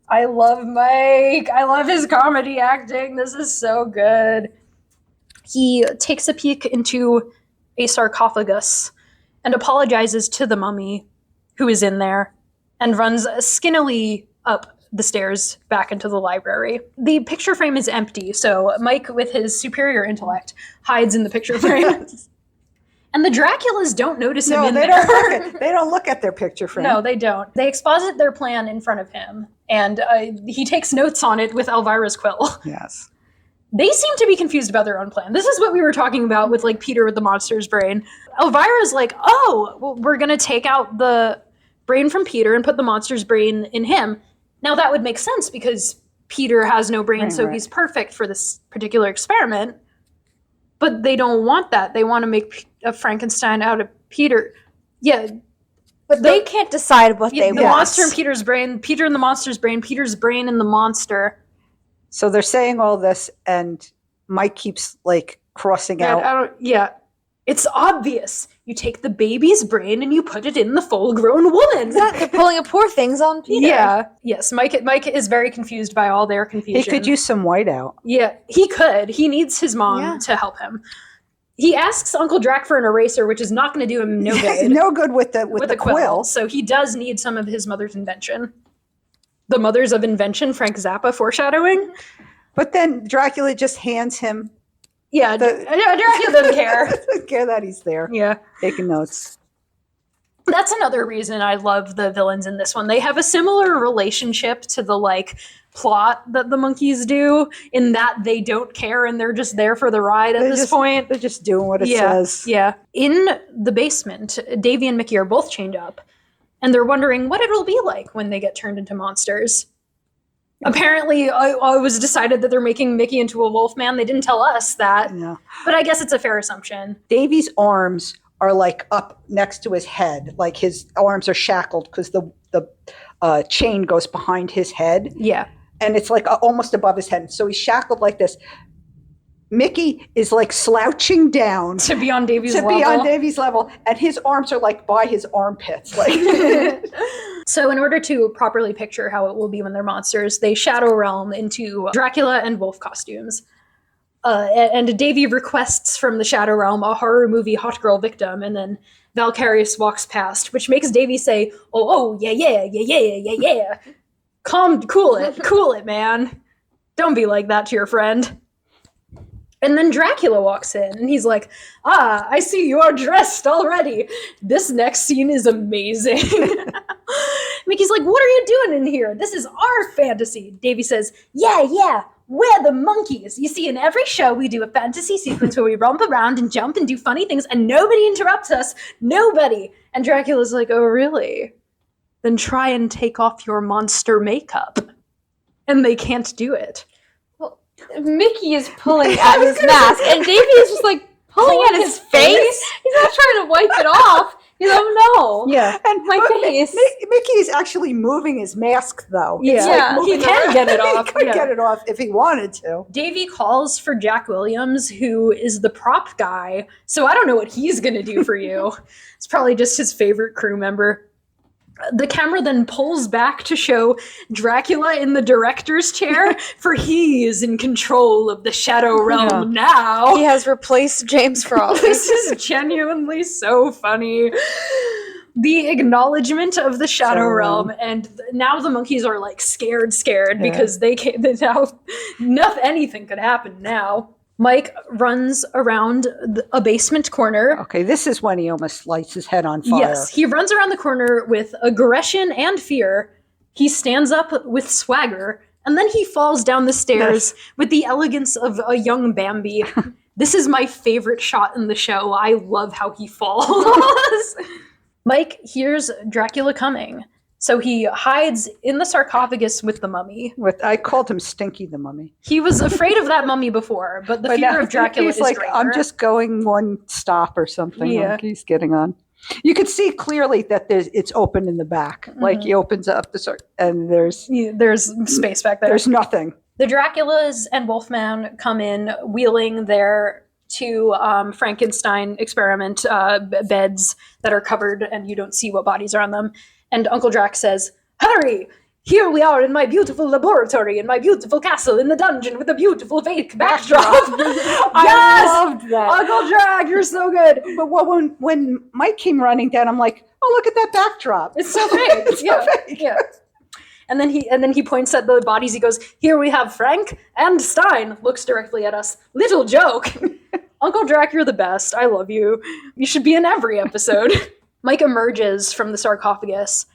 I love Mike. I love his comedy acting. This is so good. He takes a peek into a sarcophagus and apologizes to the mummy who is in there and runs skinnily up the stairs back into the library. The picture frame is empty, so Mike, with his superior intellect, hides in the picture frame. And the Draculas don't notice him No, in they there. they don't look at their picture frame. No, they don't. They exposit their plan in front of him, and he takes notes on it with Elvira's quill. Yes. They seem to be confused about their own plan. This is what we were talking about with Peter with the monster's brain. Elvira's like, oh, well, we're going to take out the brain from Peter and put the monster's brain in him. Now that would make sense because Peter has no brain, so Right. he's perfect for this particular experiment. But they don't want that. They want to make a Frankenstein out of Peter. Yeah. But they can't decide what they The want. monster in Peter's brain, Peter in the monster's brain, Peter's brain in the monster. So they're saying all this, and Mike keeps crossing out. It's obvious. You take the baby's brain and you put it in the full-grown woman. They're pulling a poor things on Peter. Yeah. Yes, Mike is very confused by all their confusion. He could use some whiteout. Yeah, he could. He needs his mom to help him. He asks Uncle Drac for an eraser, which is not going to do him no good. No good with the quill. So he does need some of his mother's invention. The mothers of invention, Frank Zappa foreshadowing. But then Dracula just hands him. Yeah, Dracula doesn't care. Doesn't care that he's there. Yeah. Taking notes. That's another reason I love the villains in this one. They have a similar relationship to the plot that the Monkees do, in that they don't care and they're just there for the ride at this point. They're just doing what it says. Yeah. In the basement, Davy and Micky are both chained up, and they're wondering what it'll be like when they get turned into monsters. Apparently, I was decided that they're making Micky into a wolf man. They didn't tell us that, but I guess it's a fair assumption. Davy's arms are up next to his head, his arms are shackled because the chain goes behind his head. Yeah, and it's almost above his head. So he's shackled like this. Micky is slouching down to be on Davy's level, and his arms are by his armpits. So in order to properly picture how it will be when they're monsters, they shadow realm into Dracula and wolf costumes. And Davy requests from the shadow realm a horror movie hot girl victim, and then Valkyrius walks past, which makes Davy say, oh, yeah. Cool it, man. Don't be like that to your friend. And then Dracula walks in, and he's like, I see you are dressed already. This next scene is amazing. Micky's like, what are you doing in here? This is our fantasy. Davy says, yeah, we're the Monkees. You see, in every show, we do a fantasy sequence where we romp around and jump and do funny things, and nobody interrupts us. Nobody. And Dracula's like, oh, really? Then try and take off your monster makeup. And they can't do it. Well, Micky is pulling at his mask, and Davy is just like pulling at his face. He's not trying to wipe it off. He's like, oh no. Yeah. And My face. Mickey is actually moving his mask, though. Yeah. It's like moving He can around. get it off. He could Yeah. get it off if he wanted to. Davy calls for Jack Williams, who is the prop guy. So I don't know what he's going to do for you. It's probably just his favorite crew member. The camera then pulls back to show Dracula in the director's chair, for he is in control of the Shadow Realm now. He has replaced James Frost. This is genuinely so funny. The acknowledgement of the Shadow Realm, and now the Monkees are like scared because they can't. Now anything could happen now. Mike runs around a basement corner. Okay, this is when he almost lights his head on fire. Yes, he runs around the corner with aggression and fear. He stands up with swagger, and then he falls down the stairs with the elegance of a young Bambi. This is my favorite shot in the show. I love how he falls. Mike hears Dracula coming, so he hides in the sarcophagus with the mummy. I called him Stinky the Mummy. He was afraid of that mummy before, but the fear now of Dracula he's is like, greater. I'm just going one stop or something. Yeah. Like he's getting on. You can see clearly that it's open in the back. Like he opens up and there's space back there. There's nothing. The Draculas and Wolfman come in wheeling their two Frankenstein experiment beds that are covered and you don't see what bodies are on them. And Uncle Drac says, "Hurry! Here we are in my beautiful laboratory, in my beautiful castle, in the dungeon with a beautiful fake backdrop." I loved that. Uncle Drac, you're so good. But when Mike came running down, I'm like, oh, look at that backdrop. It's so fake. It's so fake. Yeah. And then he points at the bodies. He goes, "Here we have Frank and Stein." Looks directly at us. Little joke. Uncle Drac, you're the best. I love you. You should be in every episode. Mike emerges from the sarcophagus,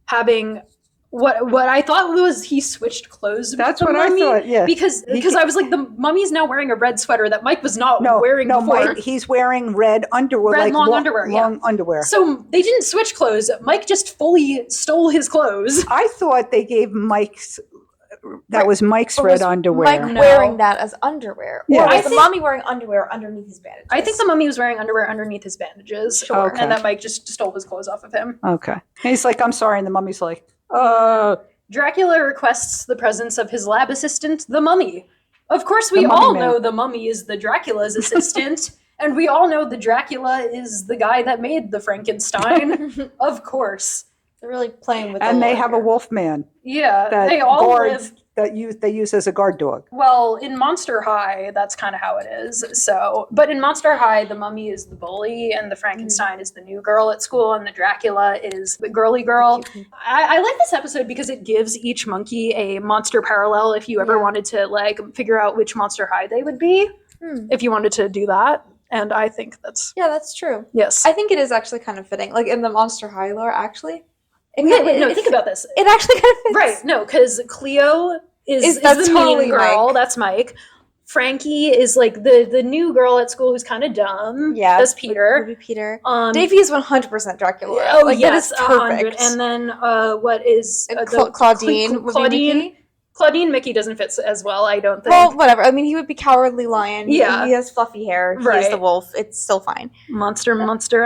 having what I thought was he switched clothes. That's with the what mummy, I thought. Yeah, because I was like, the mummy's now wearing a red sweater that Mike was not wearing before. Mike, he's wearing red underwear, Red like long underwear. Long underwear. So they didn't switch clothes. Mike just fully stole his clothes. I thought they gave Mike's. That was Mike's red underwear. Mike wearing that as underwear. Yeah. Or I was the think- mummy wearing underwear underneath his bandages? I think the mummy was wearing underwear underneath his bandages. Sure. Okay. And that Mike just stole his clothes off of him. Okay. And he's like, I'm sorry. And the mummy's like, Dracula requests the presence of his lab assistant, the mummy. Of course, we The mummy all man. know the mummy is the Dracula's assistant. And we all know the Dracula is the guy that made the Frankenstein. Of course. They're really playing with and the they lore have a here. wolf man Yeah. that They all guards live. that they use as a guard dog. Well, in Monster High, that's kind of how it is. So, but in Monster High, the mummy is the bully, and the Frankenstein is the new girl at school, and the Dracula is the girly girl. I like this episode because it gives each monkey a monster parallel. If you ever wanted to like figure out which Monster High they would be, if you wanted to do that, and I think that's Yeah, that's true. yes. I think it is actually kind of fitting. Like in the Monster High lore, actually. Think about this. It actually kind of fits. Right, no, because Cleo is That's the totally mean girl. Mike. That's Mike. Frankie is like the new girl at school who's kind of dumb. Yeah. That's Would Peter. be Peter. Um, Davy is 100% Dracula. Oh like, yes, that is perfect. 100. And then what is Claudine would be Claudine? Micky. Claudine Micky doesn't fit as well. I don't think. Well, whatever. I mean, he would be Cowardly Lion. Yeah. He has fluffy hair. He is Right. the wolf. It's still fine. Monster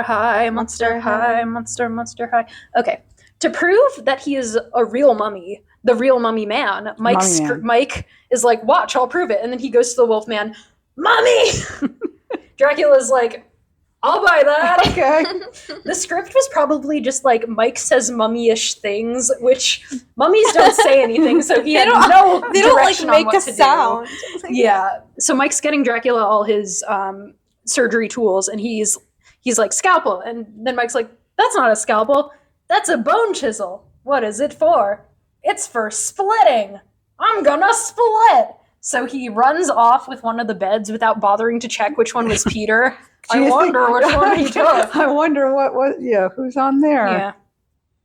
high, monster high, monster high. Okay. To prove that he is a real mummy, the real mummy man, Mike is like, watch, I'll prove it. And then he goes to the wolf man, Mummy! Dracula's like, I'll buy that. Okay. The script was probably just like Mike says mummy-ish things, which mummies don't say anything, so he had no They don't like direction on make what a to do. sound. Yeah. So Mike's getting Dracula all his surgery tools, and he's like, scalpel. And then Mike's like, that's not a scalpel. That's a bone chisel. What is it for? It's for splitting. I'm gonna split. So he runs off with one of the beds without bothering to check which one was Peter. I wonder which one he took. I wonder what was, who's on there? Yeah.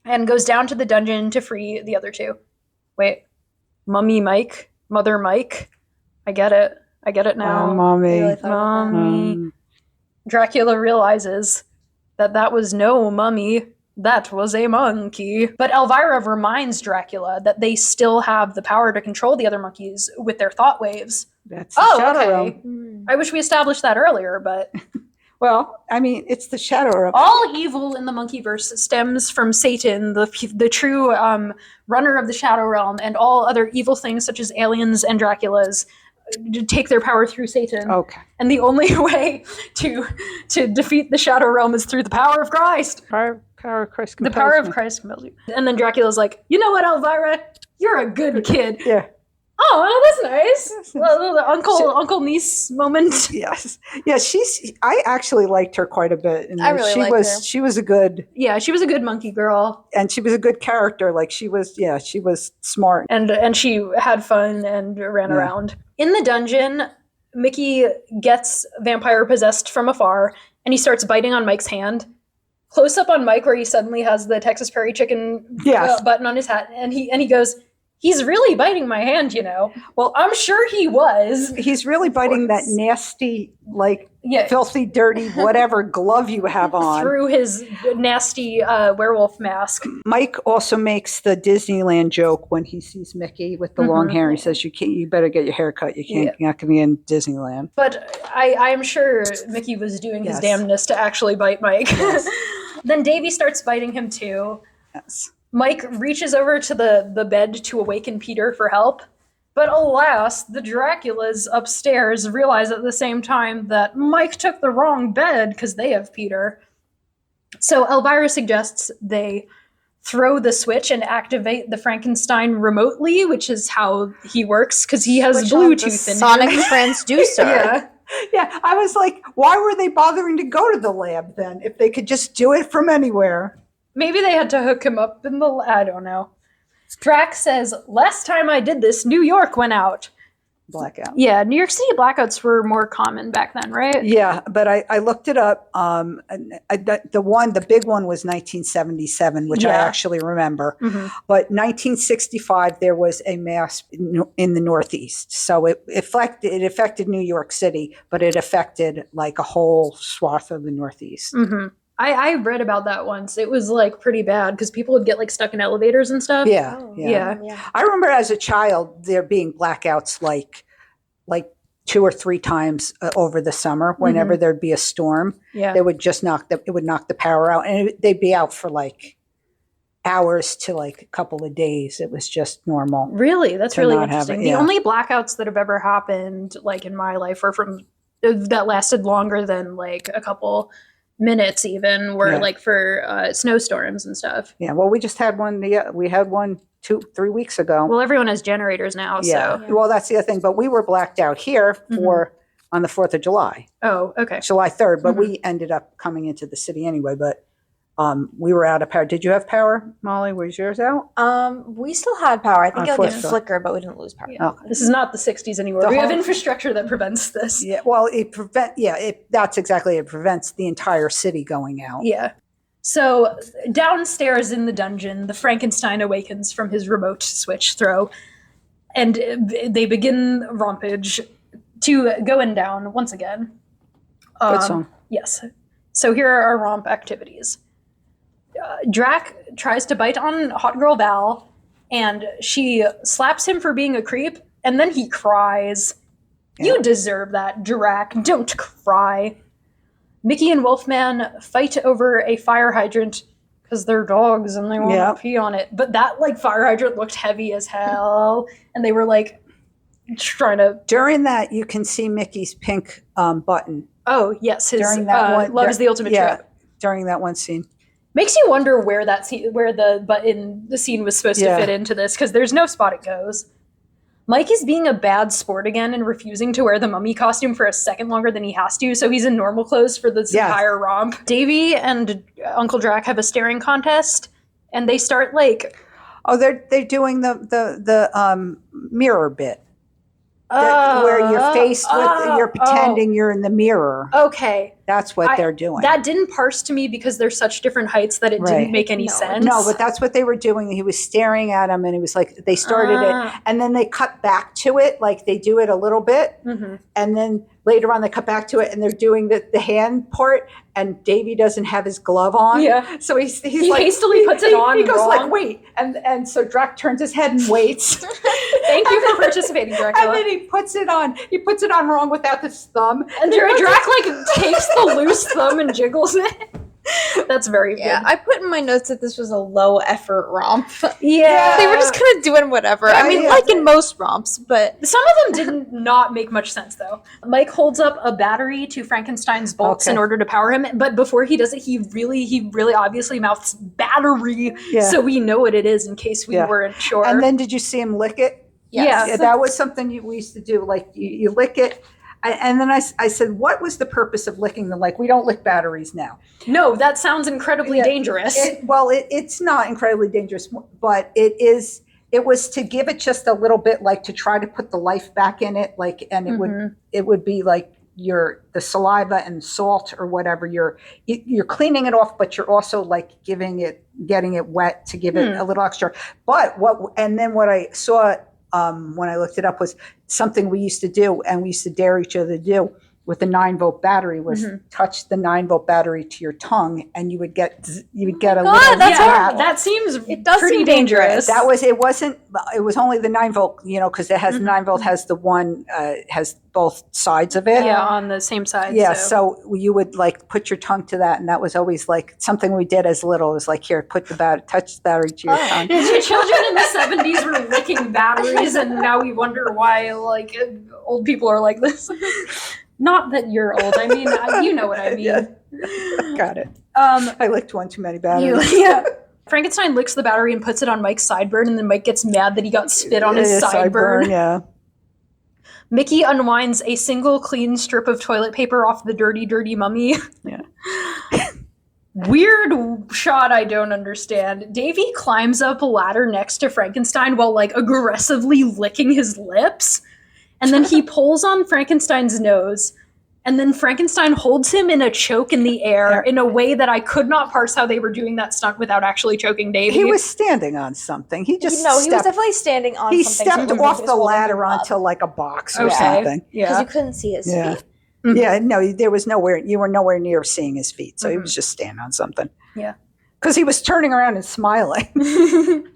and goes down to the dungeon to free the other two. Wait, Mummy Mike? Mother Mike? I get it. I get it now. Mommy. Really thought about that. Mommy. Dracula realizes that was no mummy, that was a monkey. But Elvira reminds Dracula that they still have the power to control the other monkeys with their thought waves. That's the Shadow okay. Realm. I wish we established that earlier, but Well, I mean, it's the Shadow Realm. all evil in the Monkeyverse stems from Satan, the true runner of the Shadow Realm, and all other evil things such as aliens and Draculas take their power through Satan. Okay. And the only way to defeat the Shadow Realm is through the power of Christ. Power of Christ. The power of Christ compels you. And then Dracula's like, you know what, Elvira? You're a good kid. Yeah. Oh, well, that's nice. Well, the uncle niece moment. Yes. Yeah, I actually liked her quite a bit. And I really liked her. She was a good, Yeah, she was a good monkey girl. and she was a good character. Like she was smart. And she had fun and ran around. In the dungeon, Micky gets vampire possessed from afar, and he starts biting on Mike's hand. Close up on Mike, where he suddenly has the Texas Prairie Chicken button on his hat, and he goes, "He's really biting my hand, you know." Well, I'm sure he was. He's really biting that nasty, Yeah, filthy, dirty, whatever glove you have on. through his nasty werewolf mask. Mike also makes the Disneyland joke when he sees Mickey with the long hair. He says, You better get your hair cut. You're not going to be in Disneyland." But I'm sure Micky was doing his damnedest to actually bite Mike. Yes. Then Davy starts biting him too. Yes. Mike reaches over to the bed to awaken Peter for help. But alas, the Draculas upstairs realize at the same time that Mike took the wrong bed because they have Peter. So Elvira suggests they throw the switch and activate the Frankenstein remotely, which is how he works because he has Bluetooth in sonic him. transducer. Yeah. Yeah, I was like, why were they bothering to go to the lab then if they could just do it from anywhere? Maybe they had to hook him up in the... I don't know. Drac says, last time I did this, New York went out. Blackout. Yeah, New York City blackouts were more common back then, right? Yeah, but I looked it up. The big one was 1977, which I actually remember. Mm-hmm. But 1965, there was a mass in the Northeast. So it affected New York City, but it affected like a whole swath of the Northeast. Mm-hmm. I read about that once. It was like pretty bad because people would get like stuck in elevators and stuff. Yeah, Oh, yeah. Yeah. I remember as a child there being blackouts like 2 or 3 times over the summer. Whenever there'd be a storm, Yeah. they would just knock the power out, and they'd be out for like hours to like a couple of days. It was just normal. Really? That's To really not have interesting. it, The yeah. only blackouts that have ever happened like in my life were from that lasted longer than like a couple minutes even were like for snowstorms and stuff. Yeah. Well, we just had one. We had one 2-3 weeks ago. Well, everyone has generators now, yeah. so. Well, that's the other thing. But we were blacked out here on the 4th of July, Oh, okay. July 3rd. But we ended up coming into the city anyway. But we were out of power. Did you have power, Molly? Was yours out? We still had power. I think it Unfortunately. flickered, but we didn't lose power. Yeah. This is not the 60s anymore. The We have whole- infrastructure that prevents this. Yeah. Well, that's exactly it. Prevents the entire city going out. Yeah. So downstairs in the dungeon, the Frankenstein awakens from his remote switch throw, and they begin rompage to going down once again. Good song. Yes. So here are our romp activities. Drac tries to bite on Hot Girl Val, and she slaps him for being a creep, and then he cries. You deserve that, Drac. Don't cry. Micky and Wolfman fight over a fire hydrant because they're dogs and they want to pee on it. But that like fire hydrant looked heavy as hell, and they were like trying to. During that, you can see Mickey's pink button. Oh yes, his During that one, love is the ultimate trip. During that one scene. Makes you wonder where that scene, where the button, the scene was supposed to fit into this, because there's no spot it goes. Mike is being a bad sport again and refusing to wear the mummy costume for a second longer than he has to, so he's in normal clothes for this entire romp. Davy and Uncle Drac have a staring contest, and they start like... Oh, they're doing the mirror bit. Where you're faced with, you're pretending you're in the mirror. Okay. That's what they're doing. That didn't parse to me because they're such different heights that it didn't make any sense. No, but that's what they were doing. He was staring at him, and he was like, they started it, and then they cut back to it, like they do it a little bit, and then later on they cut back to it, and they're doing the hand part, and Davy doesn't have his glove on. Yeah. So he like, hastily puts it on. He goes wrong. like, wait, and so Drac turns his head and waits. Thank you for participating, Dracula. And then he puts it on. He puts it on wrong without his thumb. And Drac like takes the loose thumb and jiggles it. That's very good. I put in my notes that this was a low effort romp. Yeah. They were just kind of doing whatever. I mean, like in most romps, but some of them did not make much sense though. Mike holds up a battery to Frankenstein's bolts in order to power him, but before he does it, he really obviously mouths battery, so we know what it is in case we weren't sure. And then did you see him lick it? Yes. Yeah, that was something we used to do. Like you lick it. And then I said, what was the purpose of licking them? Like, we don't lick batteries now. No, that sounds incredibly dangerous. It's not incredibly dangerous, but it was to give it just a little bit, like to try to put the life back in it. Like, and it would be like the saliva and salt or whatever. You're cleaning it off, but you're also like getting it wet to give it a little extra. But what I saw when I looked it up was something we used to do, and we used to dare each other to do with the 9-volt battery was touch the 9-volt battery to your tongue, and you would get a little zap. That seems pretty dangerous. It was only the 9-volt, because it has 9-volt has the one has both sides of it. Yeah, on the same side. Yeah, so you would like put your tongue to that, and that was always like something we did as little. It was like, here, touch the battery to your tongue. Children in the 70s were licking batteries, and now we wonder why like old people are like this. Not that you're old. I mean, you know what I mean. Yeah. Got it. I licked one too many batteries. Frankenstein licks the battery and puts it on Mike's sideburn, and then Mike gets mad that he got spit on his sideburn. Yeah. Micky unwinds a single clean strip of toilet paper off the dirty, dirty mummy. Yeah. Weird shot I don't understand. Davy climbs up a ladder next to Frankenstein while like aggressively licking his lips. And then he pulls on Frankenstein's nose, and then Frankenstein holds him in a choke in the air in a way that I could not parse how they were doing that stunt without actually choking Davy. He was standing on something. He was definitely standing on something. He stepped off the ladder onto like a box or something. Because you couldn't see his feet. Yeah, no, you were nowhere near seeing his feet, so he was just standing on something. Yeah. Because he was turning around and smiling.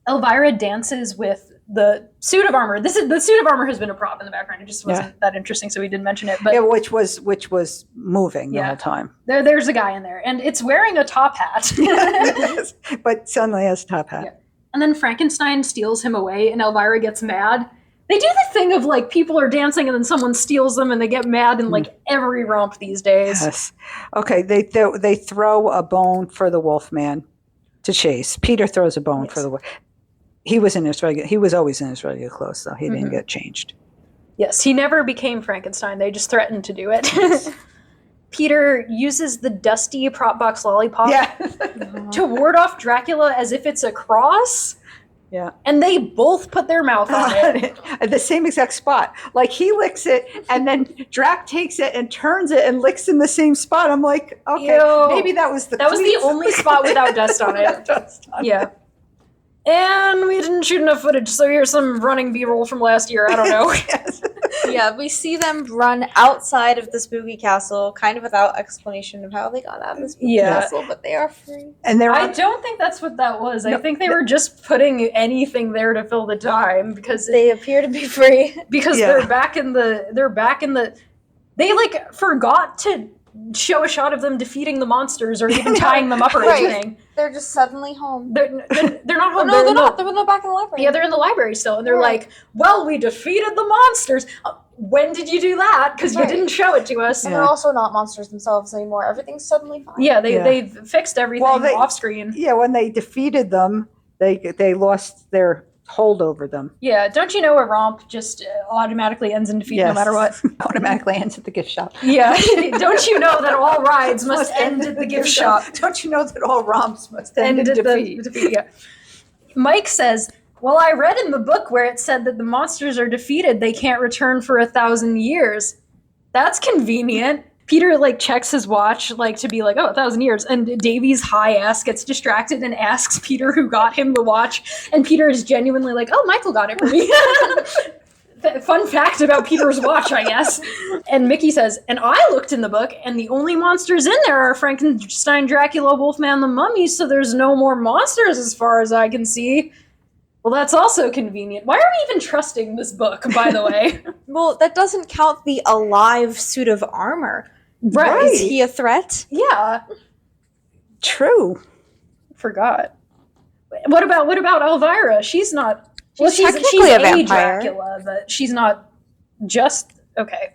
Elvira dances with the suit of armor. The suit of armor has been a prop in the background. It just wasn't that interesting, so we didn't mention it. But which was moving the whole time. There's a guy in there, and it's wearing a top hat. But suddenly has a top hat. Yeah. And then Frankenstein steals him away, and Elvira gets mad. They do the thing of like people are dancing and then someone steals them and they get mad in like every romp these days. Yes. Okay, they throw a bone for the Wolfman to chase. Peter throws a bone for the wolf. He was always in his regular clothes, though. He didn't get changed. Yes, he never became Frankenstein. They just threatened to do it. Peter uses the dusty prop box lollipop to ward off Dracula as if it's a cross. Yeah. And they both put their mouth on it. At the same exact spot. Like he licks it and then Drac takes it and turns it and licks in the same spot. I'm like, okay, maybe that was the only spot without dust on it. Yeah. And we didn't shoot enough footage, so here's some running B-roll from last year. I don't know. Yeah, we see them run outside of the spooky castle, kind of without explanation of how they got out of the spooky castle, but they are free. And I don't think that's what that was. I think they were just putting anything there to fill the time because they appear to be free. Because they're back in the. They like forgot to show a shot of them defeating the monsters or even tying them up or anything. They're just suddenly home. They're not home. No, they're not. They're back in the library. Yeah, they're in the library still. And they're like, well, we defeated the monsters. When did you do that? Because you didn't show it to us. And they're also not monsters themselves anymore. Everything's suddenly fine. Yeah, they've fixed everything off screen. Yeah, when they defeated them, they lost their hold over them. Yeah, don't you know a romp just automatically ends in defeat no matter what? Automatically ends at the gift shop. Yeah, don't you know that all rides must end at the gift shop? Don't you know that all romps must end in defeat? Yeah. Mike says, well, I read in the book where it said that the monsters are defeated, they can't return for 1,000 years. That's convenient. Peter like checks his watch like to be like, 1,000 years, and Davy's high ass gets distracted and asks Peter who got him the watch, and Peter is genuinely like, oh, Michael got it for me. Fun fact about Peter's watch, I guess. And Micky says, and I looked in the book, and the only monsters in there are Frankenstein, Dracula, Wolfman, the Mummy, so there's no more monsters as far as I can see. Well, that's also convenient. Why are we even trusting this book, by the way? Well, that doesn't count the alive suit of armor. Right. Is he a threat? Yeah. True. Forgot. What about Elvira? She's not... She's technically a vampire. Dracula, but she's not just... Okay.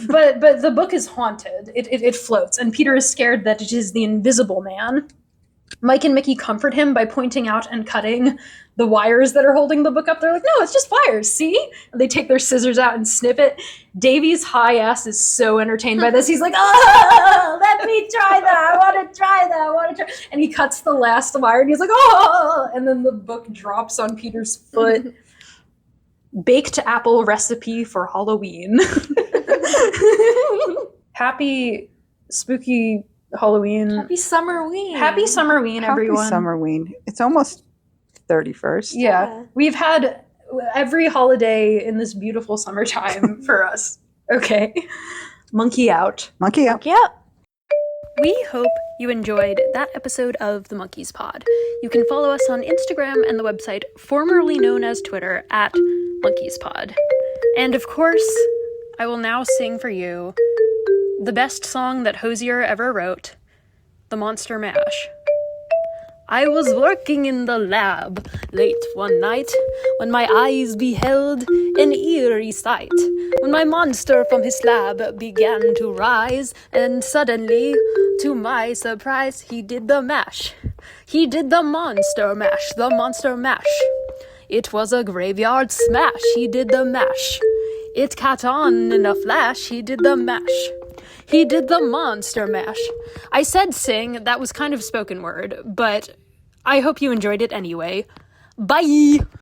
But the book is haunted. It floats, and Peter is scared that it is the Invisible Man. Mike and Micky comfort him by pointing out and cutting the wires that are holding the book up. They're like, no, it's just wires, see? And they take their scissors out and snip it. Davy's high ass is so entertained by this. He's like, oh, let me try that. I want to try that. And he cuts the last wire, and he's like, oh, and then the book drops on Peter's foot. Baked apple recipe for Halloween. Happy spooky Halloween. Happy Summerween. Happy Summerween, everyone. Happy Summerween. It's almost 31st. Yeah. We've had every holiday in this beautiful summertime for us. Okay. Monkey out. Monkey out. Yep. We hope you enjoyed that episode of the Monkees Pod. You can follow us on Instagram and the website formerly known as Twitter at Monkees Pod. And of course, I will now sing for you the best song that Hosier ever wrote, The Monster Mash. I was working in the lab late one night when my eyes beheld an eerie sight. When my monster from his slab began to rise, and suddenly, to my surprise, he did the mash. He did the monster mash, the monster mash. It was a graveyard smash, he did the mash. It caught on in a flash, he did the mash. He did the monster mash. I said sing, that was kind of spoken word, but I hope you enjoyed it anyway. Bye!